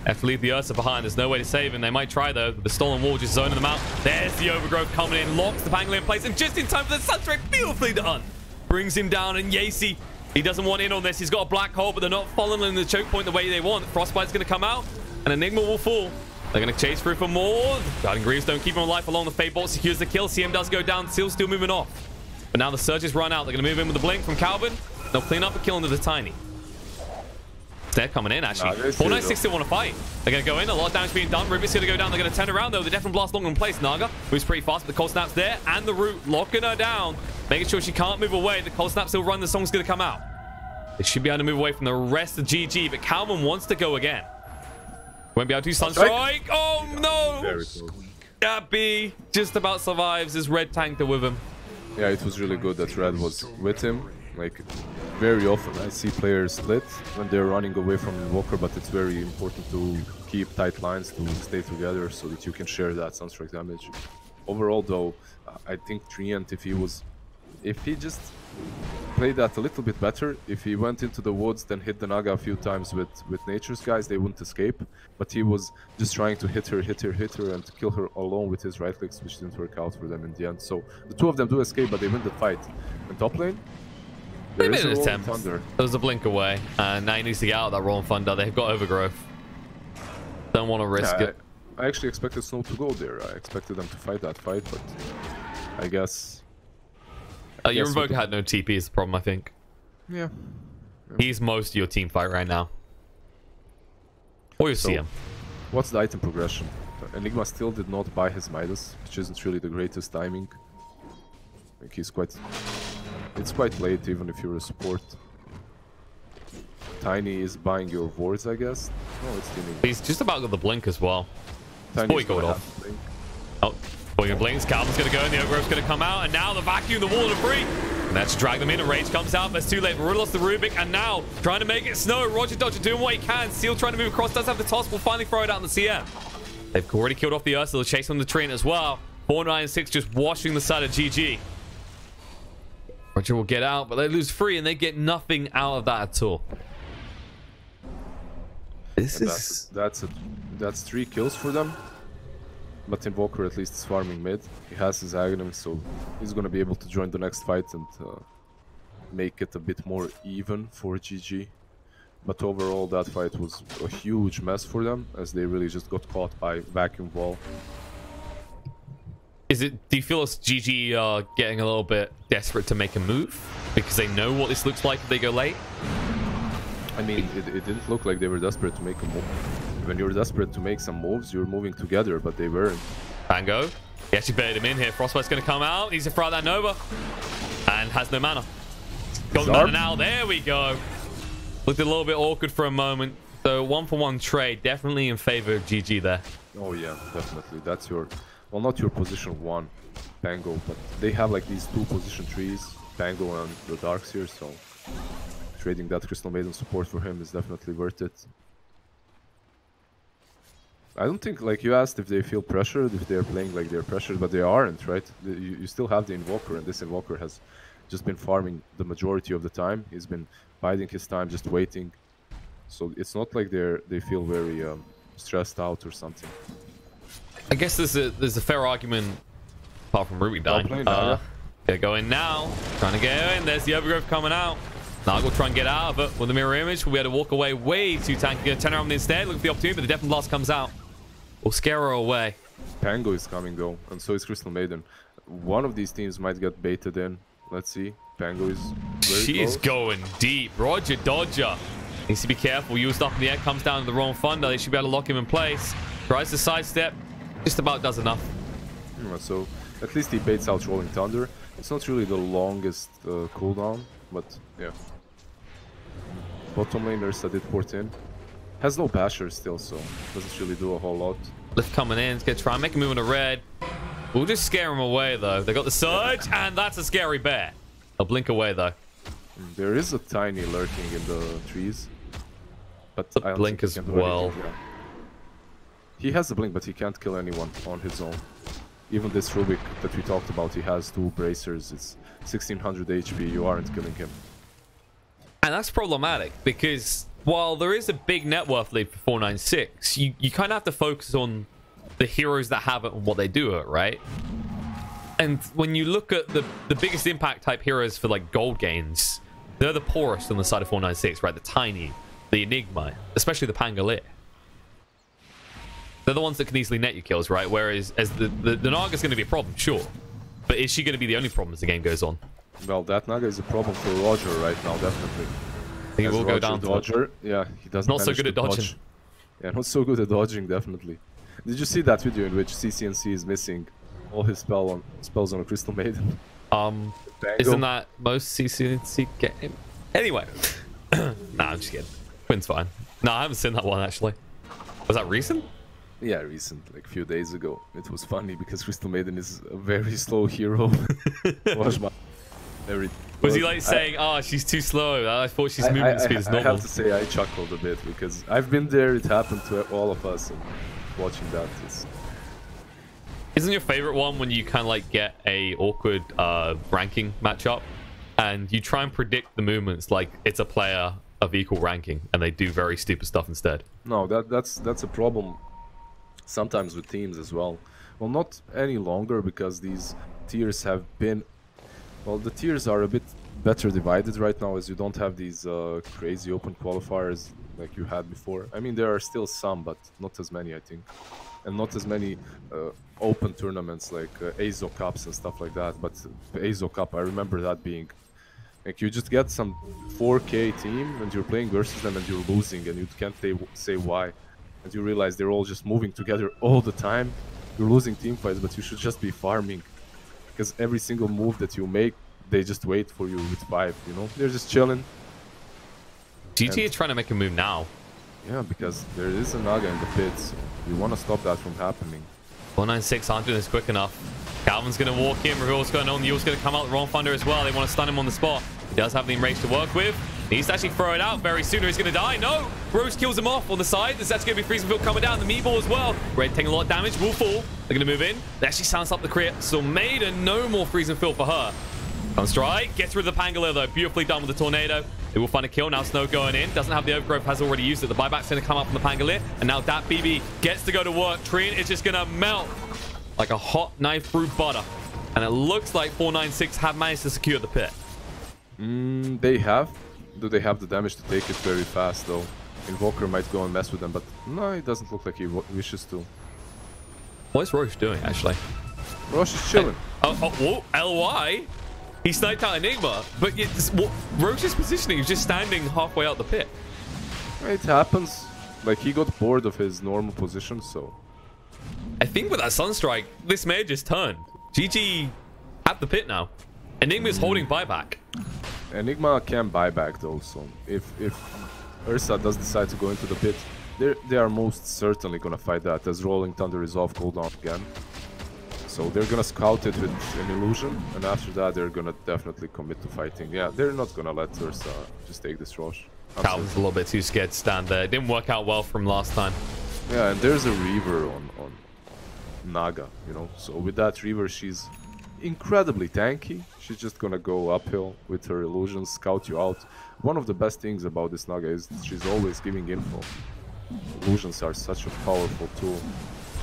S1: They have to leave the Ursa behind. There's no way to save him. They might try, though. The stolen wall just zoning them out. There's the Overgrowth coming in. Locks the Pangolin in place, and just in time for the Sunstrike. Beautifully done. Brings him down, and Yacy, he doesn't want in on this. He's got a black hole, but they're not following the choke point the way they want. Frostbite's going to come out, and Enigma will fall. They're going to chase through for more. Guarding Greaves don't keep him alive along. The Fade Bolt secures the kill. CM does go down. Seal's still moving off. But now the Surges run out. They're going to move in with the Blink from Calvin. They'll clean up a kill into the Tiny. They're coming in, actually. 496 still want to fight. They're going to go in. A lot of damage being done. Rubik's going to go down. They're going to turn around, though. The Death and Blast long in place. Naga moves pretty fast, but the Cold Snap's there. And the Root locking her down, making sure she can't move away. The Cold Snap still run. The song's going to come out. They should be able to move away from the rest of GG, but Calvin wants to go again. Won't be able to Sunstrike. Oh, no.
S2: Very close.
S1: Gabby just about survives. His Red tanked it with him.
S2: Yeah, it was really good that Red was with him. Like, very often I see players split when they're running away from Invoker, but it's very important to keep tight lines to stay together so that you can share that Sunstrike damage. Overall, though, I think Treant, if he just played that a little bit better, if he went into the woods, then hit the Naga a few times with Nature's guys, they wouldn't escape. But he was just trying to hit her, and kill her alone with his right clicks, which didn't work out for them in the end. So the two of them do escape, but they win the fight. In top lane,
S1: They made an attempt. There was a blink away, and now he needs to get out of that Rolling Thunder. They've got Overgrowth. Don't want to risk it.
S2: I actually expected Snow to go there. I expected them to fight that fight, but I guess...
S1: your Invoker had no TP is the problem, I think.
S2: Yeah.
S1: He's most of your team fight right now. Or you see him.
S2: What's the item progression? Enigma still did not buy his Midas, which isn't really the greatest timing. Like it's quite late, even if you're a support. Tiny is buying your wards, I guess. No, it's Tiny.
S1: He's just about got the blink as well.
S2: Tiny's
S1: going off. Oh, Boy blinks. Calvin's going to go, and the Overgrowth's going to come out, and now the vacuum, the wall, and free. And that's drag them in, and Rage comes out, but it's too late. We're lost the Rubik, and now trying to make it snow. Roger Dodger doing what he can. Seal trying to move across, does have the toss. Will finally throw it out in the CM. They've already killed off the Ursa. They're chasing the train as well. 496 just washing the side of GG. Roger will get out, but they lose 3, and they get nothing out of that at all.
S2: That's 3 kills for them. But Invoker at least is farming mid. He has his Aghanim, so he's gonna be able to join the next fight and make it a bit more even for GG. But overall, that fight was a huge mess for them, as they really just got caught by Vacuum Wall.
S1: Do you feel as GG are getting a little bit desperate to make a move? Because they know what this looks like if they go late?
S2: I mean, it didn't look like they were desperate to make a move. When you're desperate to make some moves, you're moving together, but they weren't.
S1: Bango. He actually baited him in here. Frostbite's going to come out. Needs to throw that Nova. And has no mana. Got the mana now. There we go. Looked a little bit awkward for a moment. So 1-for-1 trade. Definitely in favor of GG there.
S2: Oh yeah, definitely. That's your... Well, not your position 1, Bango, but they have like these 2 position trees, Bango and the Darkseer, so trading that Crystal Maiden support for him is definitely worth it. I don't think, like you asked if they feel pressured, if they're playing like they're pressured, but they aren't, right? You still have the Invoker, and this Invoker has just been farming the majority of the time. He's been biding his time, just waiting. So it's not like they feel very stressed out or something.
S1: I guess there's a fair argument, apart from Ruby dying. Gonna go in now, trying to get in. There's the Overgrowth coming out. Naga will try and get out of it with the mirror image. We'll be able to walk away way too tanky. Gonna turn around instead, look for the opportunity, but the Death and Blast comes out. We'll scare her away.
S2: Pango is coming though, and so is Crystal Maiden. One of these teams might get baited in. Let's see. Pango is very close.
S1: She's going deep. Roger Dodger needs to be careful. Used up in the air, comes down to the wrong Thunder. They should be able to lock him in place. Tries to sidestep. Just about does enough.
S2: So at least he baits out Rolling Thunder. It's not really the longest cooldown, but yeah. Bottom lane Ursa did port in. Has no basher still, so doesn't really do a whole lot.
S1: Lift coming in. He's going to try and make a move on a red. We'll just scare him away, though. They got the Surge, and that's a scary bear. They'll blink away, though.
S2: There is a Tiny lurking in the trees. But
S1: the blink as well.
S2: He has the blink, but he can't kill anyone on his own. Even this Rubik that we talked about, he has 2 bracers. It's 1600 HP. You aren't killing him.
S1: And that's problematic because while there is a big net worth lead for 496, you kind of have to focus on the heroes that have it and what they do it, right? And when you look at the biggest impact type heroes for like gold gains, they're the poorest on the side of 496, right? The Tiny, the Enigma, especially the Pangolier. They're the ones that can easily net you kills, right? Whereas as the Naga's going to be a problem, sure. But is she going to be the only problem as the game goes on?
S2: Well, that Naga is a problem for Roger right now, definitely.
S1: I think it will go down to
S2: Dodger. Yeah, he doesn't
S1: not so good at dodging.
S2: Yeah, not so good at dodging, definitely. Did you see that video in which CCNC is missing all his spells on a Crystal Maiden?
S1: Isn't that most CCNC game? Anyway. Nah, I'm just kidding. Quinn's fine. No, I haven't seen that one, actually. Was that recent?
S2: Yeah, recent, like a few days ago. It was funny because Crystal Maiden is a very slow hero.
S1: Was he like saying, oh, she's too slow? I thought she's movement speed is normal.
S2: I have to say I chuckled a bit because I've been there. It happened to all of us, and watching that is...
S1: Isn't your favorite one when you kind of like get a awkward ranking matchup and you try and predict the movements like it's a player of equal ranking and they do very stupid stuff instead?
S2: No, that's a problem sometimes with teams as well. Well, not any longer because these tiers have been... Well, the tiers are a bit better divided right now as you don't have these crazy open qualifiers like you had before. I mean, there are still some, but not as many, I think. And not as many open tournaments like AZO Cups and stuff like that. But the AZO Cup, I remember that being... Like, you just get some 4K team and you're playing versus them and you're losing and you can't say why. And you realize they're all just moving together all the time. You're losing team fights, but you should just be farming. Because every single move that you make, they just wait for you with 5, you know? They're just chilling.
S1: GT is trying to make a move now.
S2: Yeah, because there is a Naga in the pit, so you want to stop that from happening.
S1: 496 aren't doing this quick enough. Calvin's going to walk in, reveal what's going on. Yule's going to come out with Wrong Thunder as well. They want to stun him on the spot. He does have the enrage to work with. He needs to actually throw it out very soon or he's going to die. No! Rose kills him off on the side. That's going to be Freezing Field coming down. The meatball as well. Red taking a lot of damage. Will fall. They're going to move in. That actually sounds up the Crystal Maiden. No more Freezing Field for her. Strike. Gets rid of the Pangolier though. Beautifully done with the Tornado. They will find a kill. Now Snow going in. Doesn't have the Overgrowth. Has already used it. The buyback's going to come up from the Pangolier. And now that BB gets to go to work. Trian is just going to melt like a hot knife through butter. And it looks like 496 have managed to secure the pit.
S2: They have. Do they have the damage to take it very fast though? Invoker might go and mess with them, but no, it doesn't look like he wishes to.
S1: What is Roche doing actually?
S2: Roche is chilling.
S1: Whoa, LY? He sniped out Enigma, but Roche's positioning is just standing halfway out the pit.
S2: It happens. Like, he got bored of his normal position, so...
S1: I think with that Sunstrike, this may have just turned. GG at the pit now. Enigma is holding buyback.
S2: Enigma can buy back though, so if Ursa does decide to go into the pit, they are most certainly gonna fight that as Rolling Thunder is off cooldown again. So they're gonna scout it with an illusion, and after that they're gonna definitely commit to fighting. Yeah, they're not gonna let Ursa just take this rush.
S1: Calvin's a little bit too scared to stand there. It didn't work out well from last time.
S2: Yeah, and there's a Reaver on Naga, you know. So with that Reaver, she's incredibly tanky. She's just gonna go uphill with her illusions, scout you out. One of the best things about this Naga is she's always giving info. Illusions are such a powerful tool.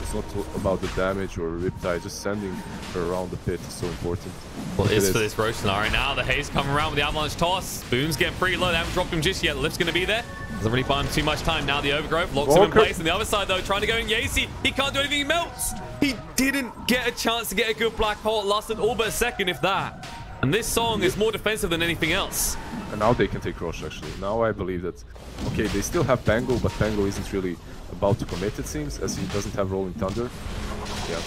S2: It's not about the damage or Riptide, just sending her around the pit is so important.
S1: Well, it is for this Roche scenario now. The Haze coming around with the Avalanche toss. Boom's getting pretty low. They haven't dropped him just yet. Lift's going to be there. Doesn't really buy him too much time. Now the Overgrowth locks him in place. On the other side, though, trying to go in Yacy. He can't do anything. He melts. He didn't get a chance to get a good black hole. It lasted all but a second, if that. And this song is more defensive than anything else.
S2: And now they can take Roche, actually. Now I believe that... Okay, they still have Pango, but Pango isn't really about to commit, it seems, as he doesn't have Rolling Thunder. Yeah.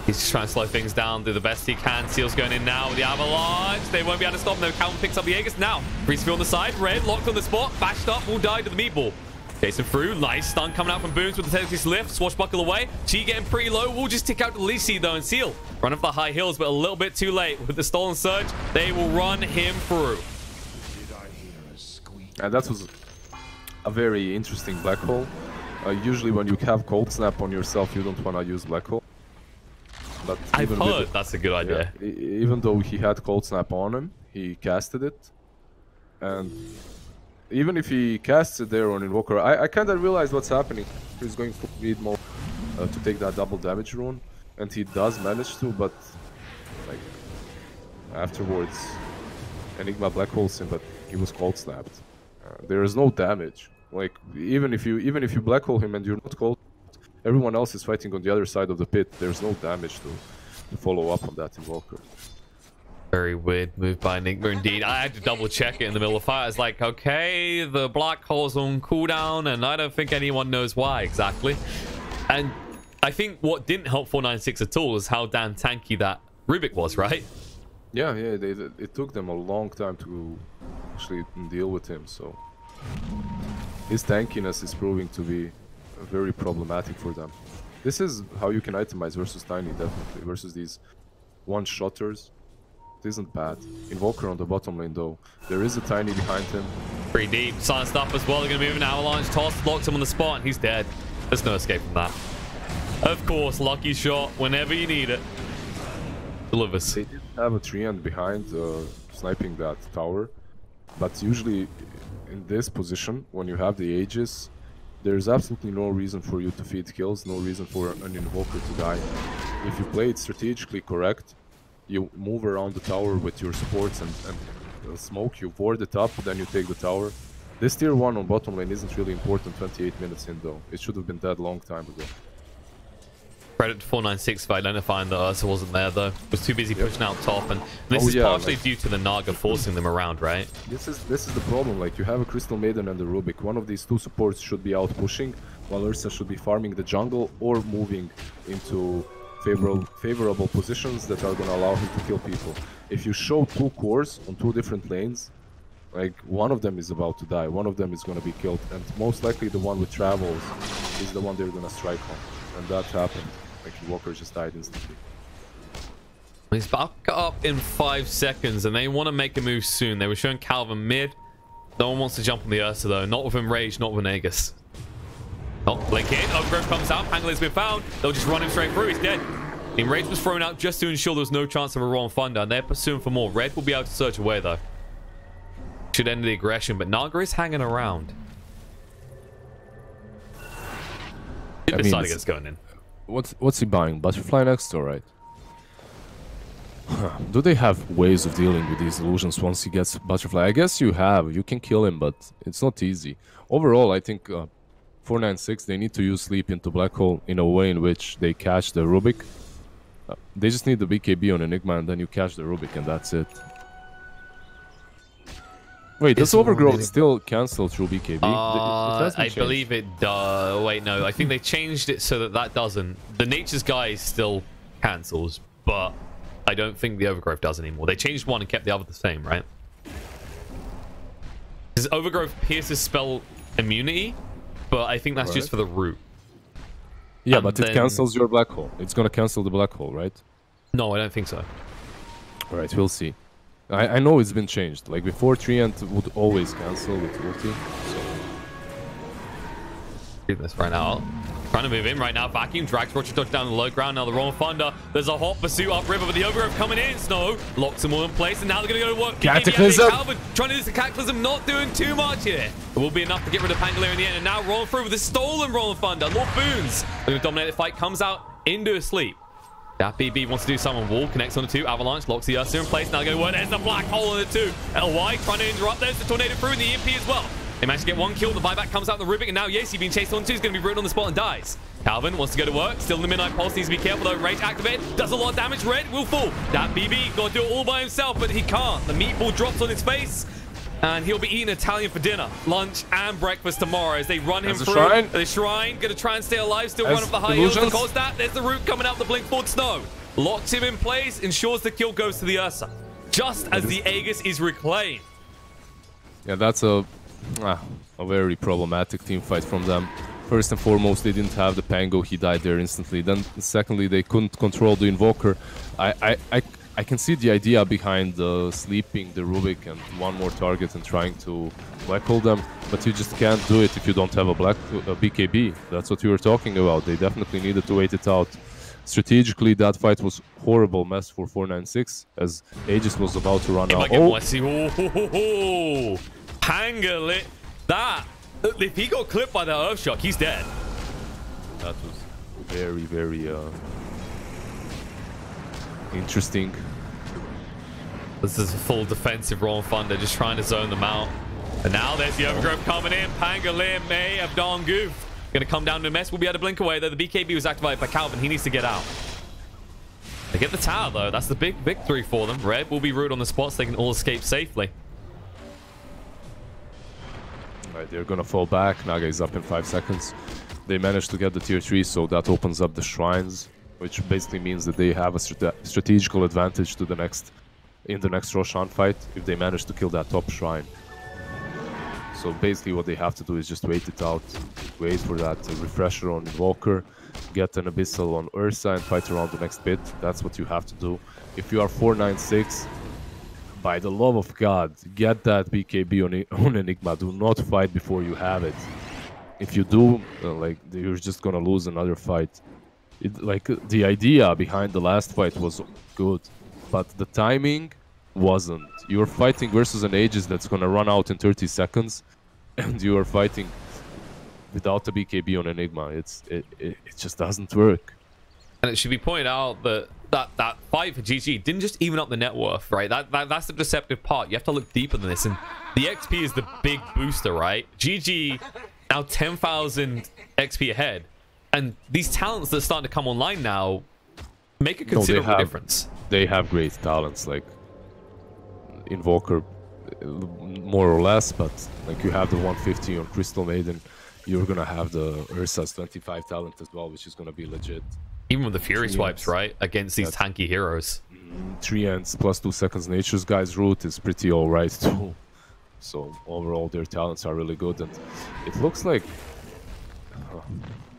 S1: He's just trying to slow things down, do the best he can. Seal's going in now with the Avalanche. They won't be able to stop him, though. Calvin picks up the Aegis now. Freezefield on the side. Red locked on the spot. Bashed up. Will die to the meatball. Chasing through. Nice stun coming out from Booms with the Tentacle lift. Swashbuckle away. Chi getting pretty low. Will just tick out to Lisi, though, and Seal. Run up the high hills, but a little bit too late. With the stolen surge, they will run him through.
S2: And that was a very interesting black hole. Usually when you have Cold Snap on yourself, you don't want to use black hole. But
S1: I've heard that's a good idea.
S2: Yeah, even though he had Cold Snap on him, he casted it. And even if he casts it there on Invoker, I kind of realized what's happening. He's going for mid mode to take that double damage rune. And he does manage to, but like afterwards, Enigma black holes him, but he was cold snapped. There is no damage. Like even if you black hole him and you're not cold, everyone else is fighting on the other side of the pit. There's no damage to follow up on that Invoker.
S1: Very weird move by Enigma indeed. I had to double check it in the middle of fire. It's like, okay, the black hole's on cooldown, and I don't think anyone knows why exactly. And I think what didn't help 496 at all is how damn tanky that Rubik was, right?
S2: Yeah, it took them a long time to actually deal with him, so his tankiness is proving to be very problematic for them. This is how you can itemize versus Tiny, definitely, versus these one-shotters. It isn't bad. Invoker on the bottom lane, though. There is a Tiny behind him.
S1: Pretty deep. Silenced up as well. They're going to move an avalanche. Toss locks him on the spot, and he's dead. There's no escape from that. Of course, lucky shot whenever you need it. Delivers.
S2: They did have a treant behind sniping that tower, but usually in this position, when you have the Aegis, there's absolutely no reason for you to feed kills, no reason for an Invoker to die. If you play it strategically correct, you move around the tower with your supports and smoke, you ward it up, then you take the tower. This tier 1 on bottom lane isn't really important 28 minutes in though. It should have been dead long time ago.
S1: Credit to 496 for identifying that Ursa wasn't there though. Was too busy pushing out top, and this is partially due to the Naga forcing them around, right?
S2: This is the problem. Like, you have a Crystal Maiden and a Rubik. One of these two supports should be out pushing, while Ursa should be farming the jungle or moving into favorable positions that are gonna allow him to kill people. If you show two cores on two different lanes, like, one of them is about to die, one of them is gonna be killed, and most likely the one with travels is the one they're gonna strike on. And that happened. Like, Walker just died instantly.
S1: He's back up in 5 seconds, and they want to make a move soon. They were showing Calvin mid. No one wants to jump on the Ursa, though. Not with Enrage, not with Aegis. Oh, blink in. Overgrowth comes out. Pangler has been found. They'll just run him straight through. He's dead. Enrage was thrown out just to ensure there was no chance of a Raw Thunder, and they're pursuing for more. Red will be able to search away, though. Should end the aggression, but Naga is hanging around. Deciding it's going in.
S2: What's he buying? Butterfly next, alright. Do they have ways of dealing with these illusions once he gets Butterfly? I guess you have. You can kill him, but it's not easy. Overall, I think 496, they need to use Sleep into Black Hole in a way in which they catch the Rubik. They just need the BKB on Enigma, and then you catch the Rubik, and that's it. Wait, does Overgrowth still cancel through BKB?
S1: I believe it does. Wait, no. I think they changed it so that doesn't. The Nature's Guy still cancels, but I don't think the Overgrowth does anymore. They changed one and kept the other the same, right? Because Overgrowth pierces spell immunity, but I think that's just for the root.
S2: Yeah, but it cancels your Black Hole. It's gonna cancel the Black Hole, right?
S1: No, I don't think so.
S2: Alright, we'll see. I know it's been changed. Like, before, Treant would always cancel with ulti. So.
S1: Do this right now. Trying to move in right now. Vacuum drags Roger Dodge down the low ground. Now the Royal Thunder. There's a hot pursuit upriver, but the Overgrowth coming in. Snow locks them all in place, and now they're going to go to work.
S2: Cataclysm!
S1: Calvin trying to do the Cataclysm, not doing too much here. It will be enough to get rid of Pangolier in the end, and now rolling through with a stolen Royal Thunder. Lord Boons, going to dominate the fight, comes out into a sleep. That BB wants to do some on wall, connects on the 2, Avalanche locks the Ursa in place. Now they're going to work. There's the Black Hole on the 2. LY trying to interrupt. There's the Tornado through, and the EMP as well. They managed to get one kill. The buyback comes out the Rubik, and now Yasi being chased on 2 is going to be ruined on the spot and dies. Calvin wants to go to work. Still in the Midnight Pulse. Needs to be careful though. Rage activate. Does a lot of damage. Red will fall. That BB got to do it all by himself, but he can't. The meatball drops on his face, and he'll be eating Italian for dinner, lunch, and breakfast tomorrow as they run him through the shrine. Going to try and stay alive. Still run up the high heels. Because that, there's the root coming out the blink forward Snow. Locks him in place. Ensures the kill goes to the Ursa. Just as the Aegis is reclaimed.
S2: Yeah, that's a very problematic team fight from them. First and foremost, they didn't have the Pango. He died there instantly. Then, secondly, they couldn't control the Invoker. I can see the idea behind sleeping the Rubik and one more target and trying to black hole them, but you just can't do it if you don't have a BKB. That's what you were talking about. They definitely needed to wait it out. strategically, that fight was horrible mess for 496 as Aegis was about to run out.
S1: Oh, Pangolin. That, if he got clipped by the Earthshock, he's dead.
S2: That was very, very interesting.
S1: This is a full defensive Rolling Thunder, just trying to zone them out. And now there's the overgrowth coming in. Pangolin may have gone goof. Gonna come down to a mess. We'll be able to blink away though. The BKB was activated by Calvin. He needs to get out. They get the tower though. That's the big victory for them. Red will be root on the spot so they can all escape safely.
S2: Right, they're gonna fall back. Naga is up in 5 seconds. They managed to get the tier 3, so that opens up the shrines, which basically means that they have a strategical advantage to the next Roshan fight if they manage to kill that top shrine. So basically what they have to do is just wait it out, wait for that refresher on Invoker, get an Abyssal on Ursa and fight around the next bit. That's what you have to do. If you are 496, by the love of God, get that BKB on Enigma. Do not fight before you have it. If you do, like, you're just gonna lose another fight. The idea behind the last fight was good, but the timing wasn't. You're fighting versus an Aegis that's gonna run out in 30 seconds, and you are fighting without a BKB on Enigma. It just doesn't work.
S1: And it should be pointed out that that fight for GG didn't just even up the net worth, right? That's the deceptive part. You have to look deeper than this, and the XP is the big booster, right? GG now 10,000 XP ahead, and these talents that are starting to come online now make a considerable difference.
S2: They have great talents, like Invoker, more or less, but like you have the 150 on Crystal Maiden, you're gonna have the Ursa's 25 talent as well, which is gonna be legit.
S1: Even with the Fury swipes, right, against these tanky heroes.
S2: 3 ends plus 2 seconds Nature's Guy's root is pretty alright too. So overall their talents are really good, and it looks like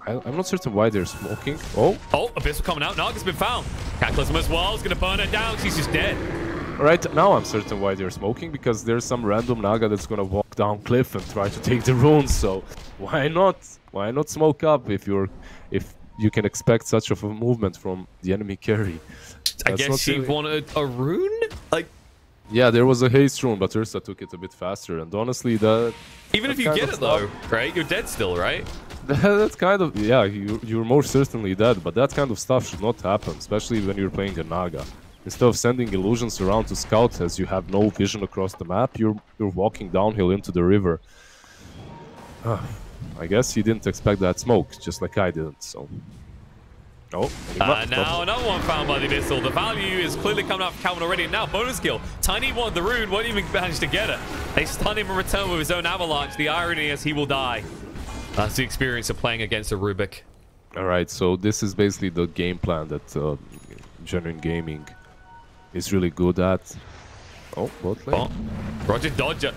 S2: I'm not certain why they're smoking. Oh,
S1: Abyssal coming out. Naga's been found. Cataclysm as well is gonna burn her down. She's just dead.
S2: Right now I'm certain why they're smoking, because there's some random Naga that's gonna walk down cliff and try to take the runes. So why not smoke up if you can expect such of a movement from the enemy carry?
S1: I guess she wanted a rune? Like,
S2: yeah, there was a haste rune, but Ursa took it a bit faster, and honestly
S1: even if you get it though, right? You're dead still, right?
S2: That's kind of, yeah, you're most certainly dead, but that kind of stuff should not happen, especially when you're playing a Naga. Instead of sending illusions around to scout as you have no vision across the map, you're walking downhill into the river. I guess he didn't expect that smoke, just like I didn't, so... Oh,
S1: now another one found by the Abyssal. The value is clearly coming up for Calvin already. Now bonus kill. Tiny wanted the rune, won't even manage to get it. They stun him in return with his own avalanche. The irony is he will die. That's the experience of playing against a Rubik.
S2: Alright, so this is basically the game plan that Genuine Gaming is really good at. Oh, bot lane.
S1: Roger Dodger.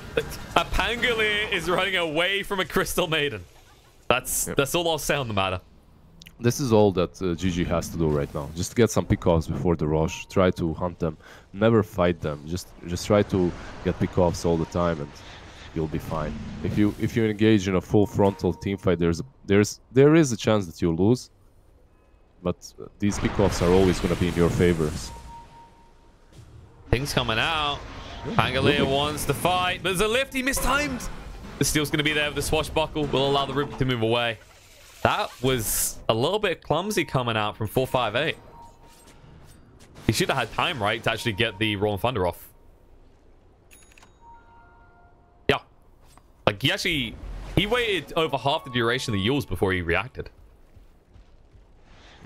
S1: A Pangolier is running away from a Crystal Maiden. That's all I'll say on the matter.
S2: This is all that GG has to do right now. Just get some pickoffs before the rush. Try to hunt them. Never fight them. Just try to get pickoffs all the time, and you'll be fine. If you engage in a full frontal team fight, there is a chance that you'll lose. But these pickoffs are always going to be in your favor.
S1: Things coming out. Pangolier wants to fight, but there's a lift. He mistimed. The steel's going to be there with the swashbuckle. Will allow the Rubik to move away. That was a little bit clumsy coming out from 458. He should have had time, right, to actually get the Rolling Thunder off. Yeah. Like, he waited over half the duration of the Yules before he reacted.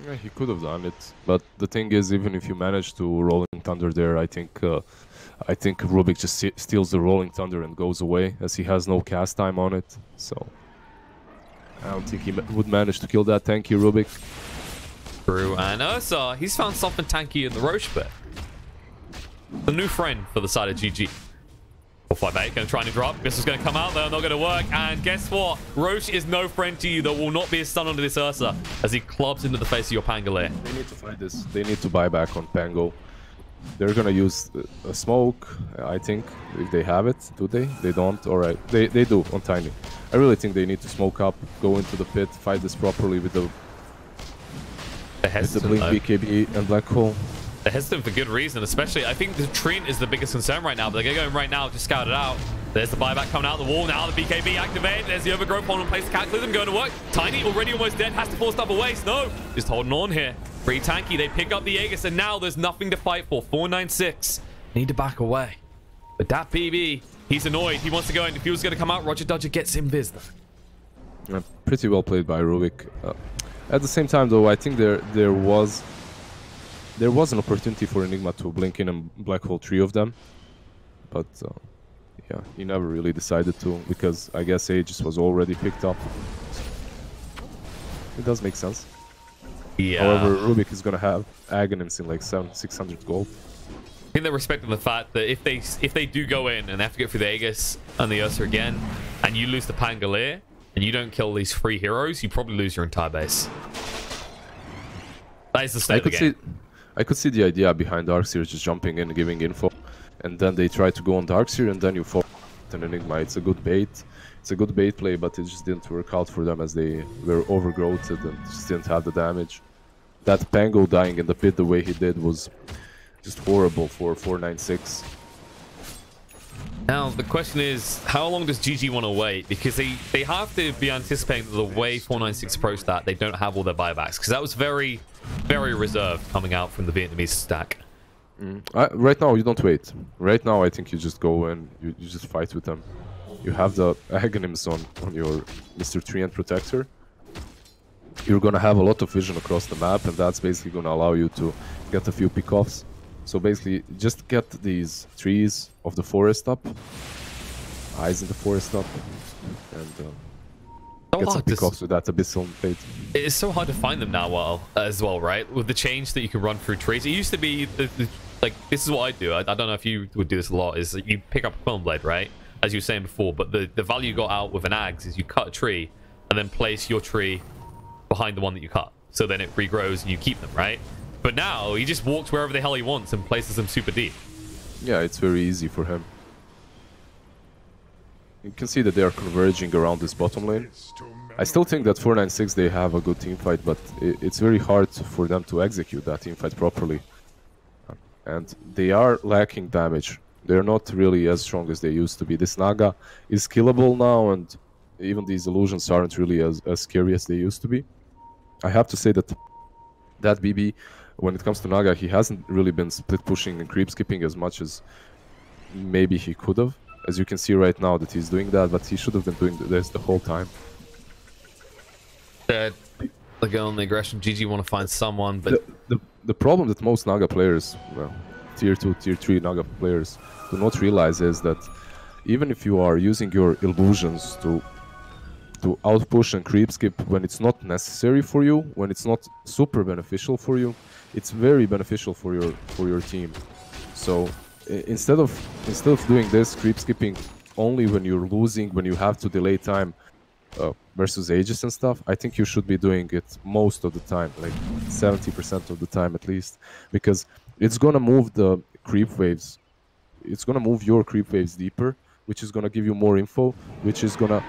S2: Yeah, he could have done it. But the thing is, even if you manage to Rolling Thunder there, I think Rubik just steals the Rolling Thunder and goes away, as he has no cast time on it. So I don't think he would manage to kill that tanky Rubik.
S1: True, and Ursa, he's found something tanky in the Roche bit. The new friend for the side of GG. 458 going to try and drop. This is going to come out though, not going to work. And guess what? Roche is no friend to you. There will not be a stun onto this Ursa as he clubs into the face of your Pangolier.
S2: They need to fight this. They need to buy back on Pango. They're going to use a smoke, I think, if they have it. Do they? They don't? Alright. They do on Tiny. I really think they need to smoke up, go into the pit, fight this properly with the
S1: They're
S2: With the
S1: hesitant,
S2: Blink,
S1: though.
S2: BKB, and Black Hole.
S1: They're hesitant for good reason, especially I think the Treant is the biggest concern right now, but they're going right now to scout it out. There's the buyback coming out the wall. Now the BKB activated. There's the overgrowth on place. Cataclysm going to work. Tiny already almost dead. Has to force double waste. No, just holding on here. Pretty tanky. They pick up the Aegis, and now there's nothing to fight for. 496. Need to back away. But that PB, he's annoyed. He wants to go in. If he was going to come out, Roger Dodger gets him Viz, though.
S2: Pretty well played by Rubik. At the same time, though, I think there was an opportunity for Enigma to blink in and black hole 3 of them, but yeah, he never really decided to, because I guess Aegis was already picked up. It does make sense.
S1: Yeah.
S2: However, Rubik is gonna have Aghanims in like 600 gold.
S1: I think they're respecting the fact that if they do go in and they have to get through the Aegis and the Ursa again, and you lose the Pangolier, and you don't kill these 3 heroes, you probably lose your entire base. That is the state of the game.
S2: I could see the idea behind Darkseer just jumping in and giving info, and then they try to go on Darkseer, and then you fall an Enigma. It's a good bait. It's a good bait play, but it just didn't work out for them as they were overgrowthed and just didn't have the damage. That Pango dying in the pit the way he did was just horrible for 496.
S1: Now, the question is, how long does GG want to wait? Because they have to be anticipating that the way 496 approached that, they don't have all their buybacks. Because that was very, very reserved coming out from the Vietnamese stack.
S2: Right now, you don't wait. Right now, I think you just go in, you just fight with them. You have the Aghanims on your Mr. Treant Protector. You're going to have a lot of vision across the map, and that's basically going to allow you to get a few pickoffs. So basically, just get these trees of the forest up, eyes in the forest up, and get some pickoffs with that Abyssal Fate.
S1: It's so hard to find them now, as well, right? With the change that you can run through trees. It used to be, like, this is what I do. I don't know if you would do this a lot, is that you pick up a Quillen Blade, right? As you were saying before, but the value you got out with an Ags is you cut a tree, and then place your tree behind the one that you cut. So then it regrows and you keep them, right? But now, he just walks wherever the hell he wants and places them super deep.
S2: Yeah, it's very easy for him. You can see that they are converging around this bottom lane. I still think that 496, they have a good team fight, but it's very hard for them to execute that team fight properly. And they are lacking damage. They're not really as strong as they used to be. This Naga is killable now, and even these illusions aren't really as scary as they used to be. I have to say that BB, when it comes to Naga, he hasn't really been split pushing and creep skipping as much as maybe he could have. As you can see right now that he's doing that, but he should have been doing this the whole time.
S1: They go on the aggression. GG want to find someone, but
S2: the problem that most Naga players, well, tier 2, tier 3 Naga players do not realize is that even if you are using your illusions to outpush and creep skip when it's not necessary for you, when it's not super beneficial for you, it's very beneficial for your team. So instead of doing this creep skipping only when you're losing, when you have to delay time versus Aegis and stuff, I think you should be doing it most of the time, like 70% of the time at least, because it's gonna move the creep waves. It's gonna move your creep waves deeper, which is gonna give you more info, which is gonna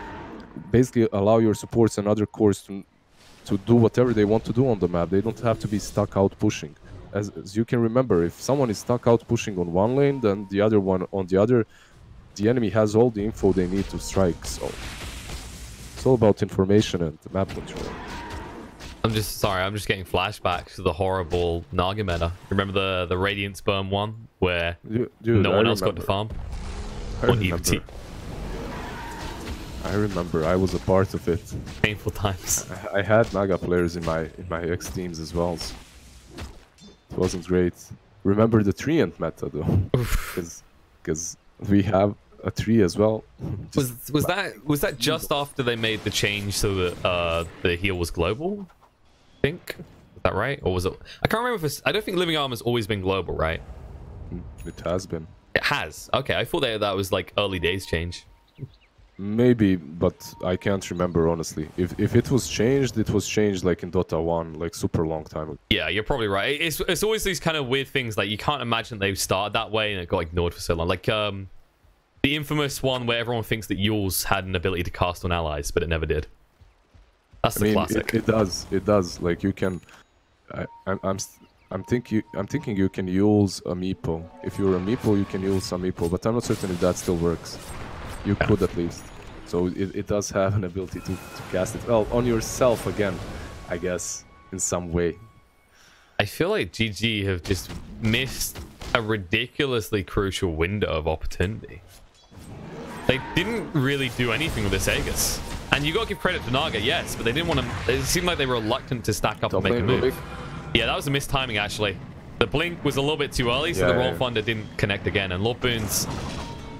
S2: basically allow your supports and other cores to do whatever they want to do on the map. They don't have to be stuck out pushing. As you can remember, if someone is stuck out pushing on one lane, then the other one on the other, the enemy has all the info they need to strike. So it's all about information and map control.
S1: I'm just getting flashbacks to the horrible Naga meta. Remember the Radiant Sperm one where
S2: Dude,
S1: no one else got to farm?
S2: I remember. I was a part of it.
S1: Painful times.
S2: I had Naga players in my X teams as well. So it wasn't great. Remember the Treant meta though, because we have a tree as well.
S1: Was that just after they made the change so that the heal was global? I think, is that right? Or was it? I can't remember if I don't think Living Armor's always been global, right?
S2: It has been.
S1: It has. Okay, I thought that was like early days change.
S2: Maybe, but I can't remember honestly. If it was changed, it was changed like in Dota 1, like super long time ago.
S1: Yeah, you're probably right. It's always these kind of weird things like you can't imagine they started that way and it got ignored for so long. Like the infamous one where everyone thinks that Yules had an ability to cast on allies, but it never did. That's the classic.
S2: It does. Like you can. I'm thinking you can use a meepo. If you're a meepo, you can use a meepo, but I'm not certain if that still works. You could at least. So it does have an ability to cast it. Well, on yourself again, I guess, in some way.
S1: I feel like GG have just missed a ridiculously crucial window of opportunity. They didn't really do anything with this Aegis. And you got to give credit to Naga, yes, but they didn't want to... It seemed like they were reluctant to stack up and make a move. Yeah, that was a missed timing, actually. The blink was a little bit too early, so the Roll Thunder didn't connect again. And Lord Boons...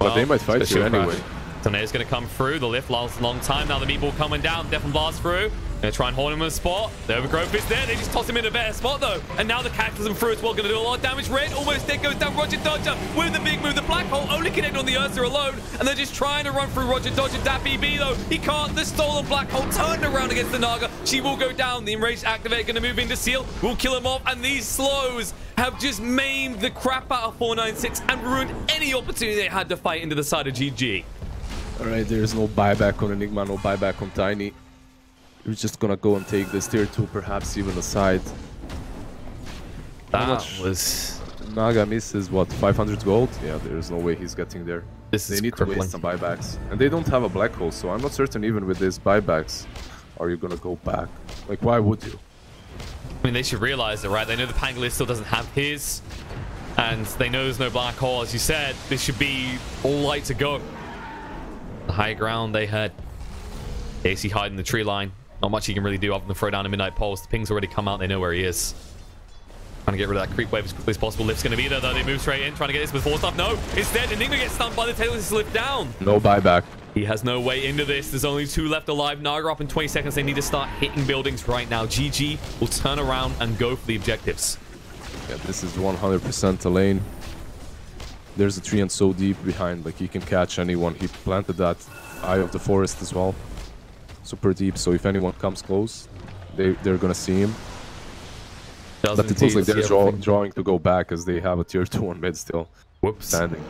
S2: Well, but they might fight you anyway.
S1: Tornado's going to come through. The lift lasts a long time. Now the meatball coming down. Death and Blast through. Going to try and hold him in a spot. The overgrowth is there. They just toss him in a better spot, though. And now the Cataclysm through as well. Going to do a lot of damage. Red almost dead. Goes down Roger Dodger with the big move. The Black Hole only connected on the Ursa alone. And they're just trying to run through Roger Dodger. That BB, though, he can't. The stolen Black Hole turned around against the Naga. She will go down. The Enraged Activate going to move into Seal. Will kill him off. And these slows have just maimed the crap out of 496 and ruined any opportunity they had to fight into the side of GG.
S2: Alright, there's no buyback on Enigma, no buyback on Tiny. We're just gonna go and take this tier 2, perhaps even aside.
S1: That was...
S2: Naga misses, what, 500 gold? Yeah, there's no way he's getting there. They need to waste some buybacks. And they don't have a black hole, so I'm not certain even with these buybacks, are you gonna go back? Like, why would you?
S1: I mean, they should realize it, right? They know the Pangolin still doesn't have his, and they know there's no black hole. As you said, this should be all light to go. The high ground they had. AC hiding the tree line. Not much he can really do other than throw down a Midnight Pulse. The ping's already come out. They know where he is. Trying to get rid of that creep wave as quickly as possible. Lift's going to be there, though. They move straight in, trying to get this with 4 stuff. No, instead, Enigma gets stunned by the tail. This lift down.
S2: No buyback.
S1: He has no way into this. There's only 2 left alive. Naga up in 20 seconds. They need to start hitting buildings right now. GG will turn around and go for the objectives.
S2: Yeah, this is 100% a lane. There's a tree and so deep behind, like he can catch anyone. He planted that Eye of the Forest as well. Super deep, so if anyone comes close, they're gonna see him. But it looks like they're drawing to go back as they have a tier 2 on mid still.
S1: Whoops.
S2: Standing.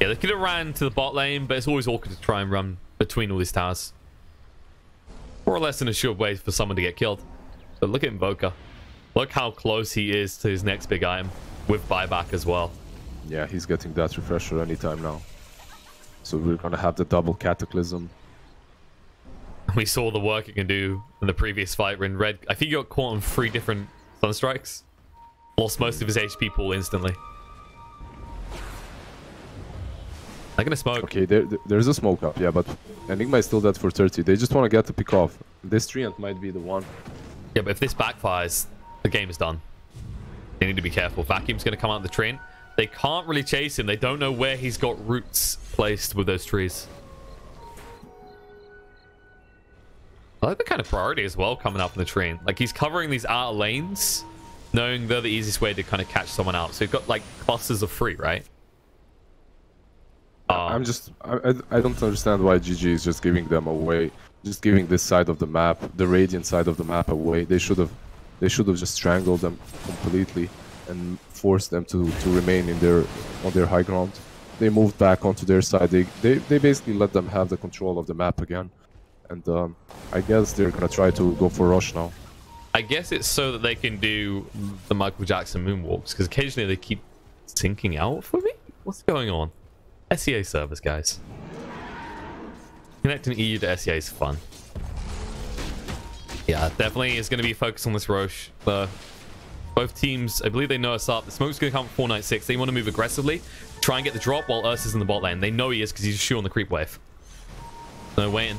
S1: Yeah, they could have ran to the bot lane, but it's always awkward to try and run between all these towers. More or less an assured way for someone to get killed. But look at Invoker. Look how close he is to his next big item. With buyback as well.
S2: Yeah, he's getting that refresher anytime now. So we're gonna have the double Cataclysm.
S1: We saw the work it can do in the previous fight when Red... I think he got caught on 3 different Sunstrikes. Lost most of his HP pool instantly. They're gonna smoke.
S2: Okay, there's a smoke up, yeah, but Enigma is still dead for 30. They just want to get the pick off. This Treant might be the one.
S1: Yeah, but if this backfires, the game is done. They need to be careful. Vacuum's going to come out of the train. They can't really chase him. They don't know where he's got roots placed with those trees. I like the kind of priority as well coming up from the train. Like, he's covering these outer lanes, knowing they're the easiest way to kind of catch someone out. So you've got, like, clusters of 3, right?
S2: I don't understand why GG is just giving them away. Just giving this side of the map, the Radiant side of the map away. They should have just strangled them completely and forced them to remain on their high ground. They moved back onto their side. They basically let them have the control of the map again. And I guess they're gonna try to go for rush now.
S1: I guess it's so that they can do the Michael Jackson moonwalks, because occasionally they keep sinking out for me. What's going on? SEA servers, guys. Connecting EU to SEA is fun. Yeah, definitely is going to be focused on this Roche. Both teams, I believe they know us up. The smoke's going to come from 496. They want to move aggressively, try and get the drop while Ursa's in the bot lane. They know he is because he's just shooting on the creep wave. No waiting.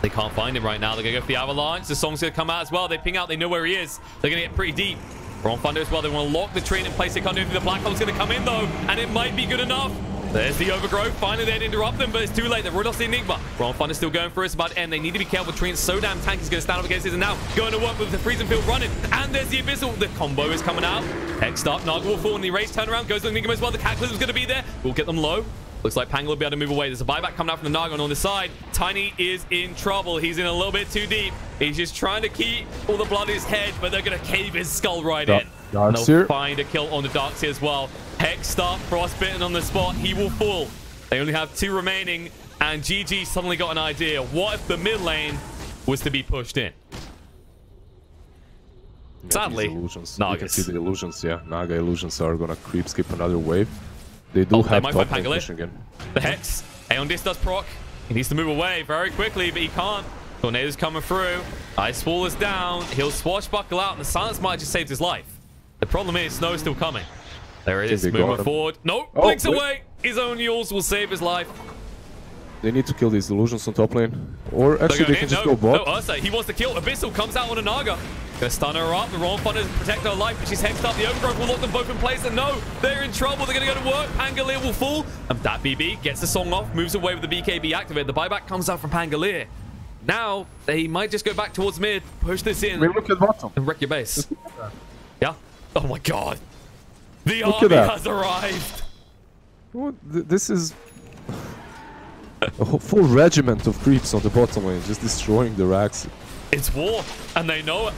S1: They can't find him right now. They're going to go for the Avalanche. The song's going to come out as well. They ping out. They know where he is. They're going to get pretty deep. Wrong Thunder as well. They want to lock the train in place. They can't do anything. The Black Hole's going to come in, though, and it might be good enough. There's the overgrowth. Finally, they'd interrupt them, but it's too late. They've already lost the Enigma. Wrong Thunder still going for us. About to end. They need to be careful. Treant's so damn tanky. He's going to stand up against this, and now going to work with the freezing field running. And there's the Abyssal. The combo is coming out. Next up, Naga will fall in the race. Turnaround goes to the Enigma as well. The Cataclysm's going to be there. We'll get them low. Looks like Pang will be able to move away. There's a buyback coming out from the Naga on this side. Tiny is in trouble. He's in a little bit too deep. He's just trying to keep all the blood in his head, but they're going to cave his skull right in. And they'll find a kill on the Darkseer as well. Hexstar frostbitten on the spot. He will fall. They only have 2 remaining, and GG suddenly got an idea. What if the mid lane was to be pushed in?
S2: Yeah,
S1: Sadly,
S2: these illusions.
S1: Nagas.
S2: You can see the illusions, yeah. Naga illusions are gonna creep skip another wave. They do have top lane pushing in.
S1: The Hex. Aeon does proc. He needs to move away very quickly, but he can't. Tornado's coming through. Ice Wall is down. He'll swashbuckle out, and the silence might just saved his life. The problem is, Snow is still coming. There it is, moving forward. Nope, blinks away. His own Yules will save his life.
S2: They need to kill these illusions on top lane. Or actually, they can just go bot.
S1: No, Ursa, he wants to kill. Abyssal comes out on a Naga. Gonna stun her up. The wrong fun is protect her life, but she's hexed up. The Overgrowth will lock them both in place. And no, they're in trouble. They're gonna go to work. Pangolier will fall. And that BB gets the song off, moves away with the BKB activated. The buyback comes out from Pangolier. Now, they might just go back towards mid, push this in,
S2: Look at bottom.
S1: and wreck your base. Yeah? Oh my god. The army has arrived.
S2: Oh, this is a full regiment of creeps on the bottom lane, just destroying the racks.
S1: It's war, and they know it.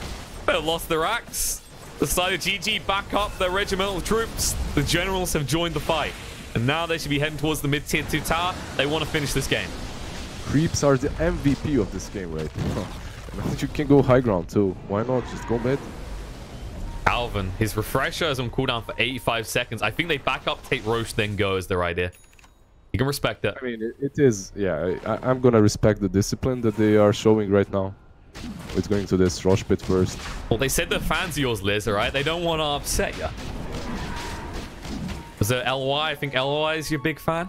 S1: They've lost their racks. Decided GG back up their regimental troops. The generals have joined the fight. And now they should be heading towards the mid-tier 2 tower. They want to finish this game.
S2: Creeps are the MVP of this game right now. And you can go high ground too. Why not? Just go mid.
S1: Alvin, his refresher is on cooldown for 85 seconds. I think they back up, take Roche, then go is their idea. You can respect it.
S2: I mean, it is, yeah. I'm gonna respect the discipline that they are showing right now. With going to this Roche pit first.
S1: Well, they said they're fans of yours, Liz, alright? They don't want to upset you. Was it LY? I think LY is your big fan?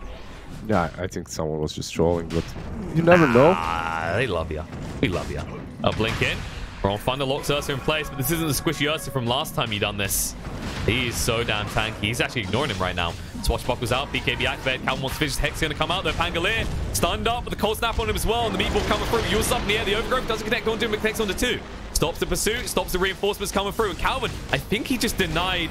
S2: Yeah, I think someone was just trolling, but you never know.
S1: They love you. We love you. A blink in. Wrong Thunder locks Ursa in place, but this isn't the squishy Ursa from last time you done this. He is so damn tanky. He's actually ignoring him right now. Swashbuckle's out. BKB activated. Calvin wants to finish. Hex going to come out there. Pangolier stunned up with the cold snap on him as well. And the meatball coming through. Yules up in the air. The Overgrowth doesn't connect onto him. It connects onto 2. Stops the pursuit. Stops the reinforcements coming through. And Calvin, I think he just denied...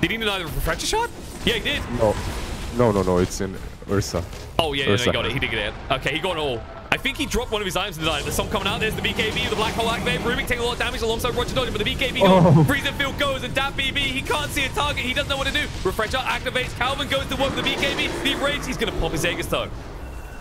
S1: Did he deny the refresher shot? Yeah, he did.
S2: No. It's in Ursa.
S1: Oh, yeah, he got it. He did get it. Okay, he got it all. I think he dropped one of his items and denied. There's some coming out. There's the BKB, the Black Hole activated. Rubik taking a lot of damage alongside Roger dodging, but the BKB freezing field goes, and that BB, he can't see a target. He doesn't know what to do. Refresher activates. Calvin goes to work with the BKB. The rage, he's going to pop his Aegis though.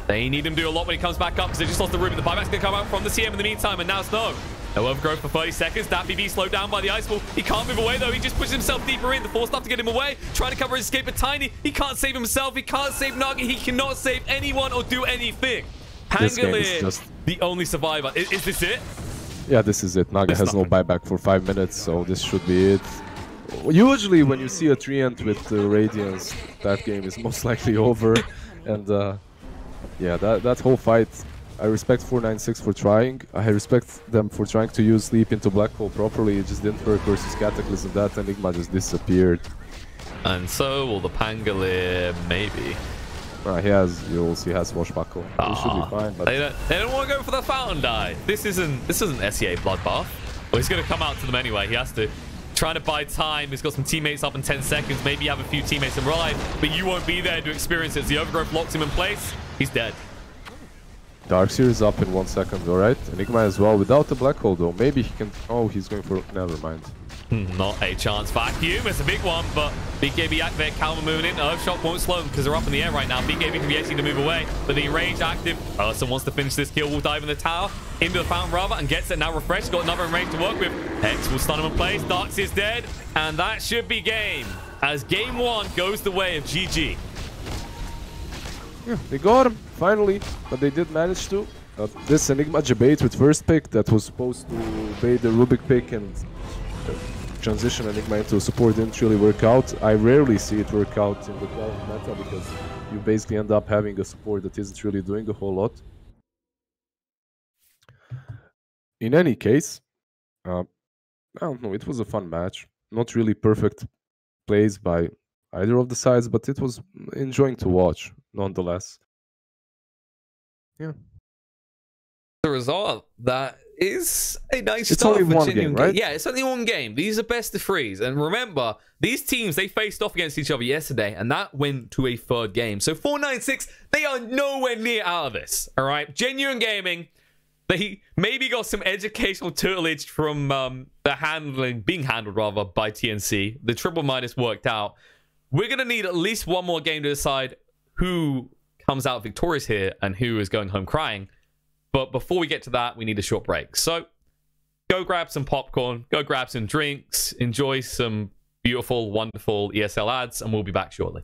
S1: They need him to do a lot when he comes back up because they just lost the Rubik. The buyback's going to come out from the CM in the meantime, and now Snow. No Overgrowth for 30 seconds. That BB slowed down by the Ice Wall. He can't move away though. He just pushes himself deeper in. The force stuff to get him away. Trying to cover his escape, but Tiny, he can't save himself. He can't save Nagi. He cannot save anyone or do anything. Pangolier, the only survivor. Is this it?
S2: Yeah, this is it. Naga has no buyback for 5 minutes, so this should be it. Usually when you see a Treant with Radiance, that game is most likely over. And yeah, that whole fight, I respect 496 for trying. I respect them for trying to use Sleep into Black Hole properly. It just didn't work versus Cataclysm. That Enigma just disappeared.
S1: And so will the Pangolier, maybe.
S2: He has Yules, he has Swashbuckle. He should be fine, but...
S1: They don't want to go for the Fountain Die. This isn't SEA Bloodbath. Well, he's going to come out to them anyway. He has to. Trying to buy time. He's got some teammates up in 10 seconds. Maybe have a few teammates in ride, but you won't be there to experience it. The Overgrowth locks him in place. He's dead.
S2: Darkseer is up in 1 second, alright. Enigma as well, without the Black Hole though. Maybe he can... Oh, he's going for... Never mind.
S1: Not a chance. Vacuum, it's a big one, but BKB activate, Calvin moving in. Earthshock won't slow them because they're up in the air right now. BKB can be actually to move away, but the range active. Ursa wants to finish this kill. Will dive in the tower, into the fountain rather, and gets it now refreshed. Got another in range to work with. Hex will stun him in place. Darks is dead, and that should be game. As game 1 goes the way of GG.
S2: Yeah, they got him, finally, but they did manage to. This Enigma debate with first pick that was supposed to bait the Rubik pick and transition Enigma into support didn't really work out. I rarely see it work out in the current meta because you basically end up having a support that isn't really doing a whole lot. In any case, I don't know, it was a fun match. Not really perfect plays by either of the sides, but it was enjoying to watch nonetheless. Yeah.
S1: The result that is a nice
S2: it's
S1: start
S2: only
S1: for
S2: one game, right?
S1: Yeah, it's only one game. These are best of 3s. And remember, these teams, they faced off against each other yesterday, and that went to a 3rd game. So 496, they are nowhere near out of this. All right? Genuine Gaming, they maybe got some educational tutelage from being handled rather by TNC. The triple minus worked out. We're going to need at least one more game to decide who comes out victorious here and who is going home crying. But before we get to that, we need a short break. So, go grab some popcorn, go grab some drinks, enjoy some beautiful, wonderful ESL ads, and we'll be back shortly.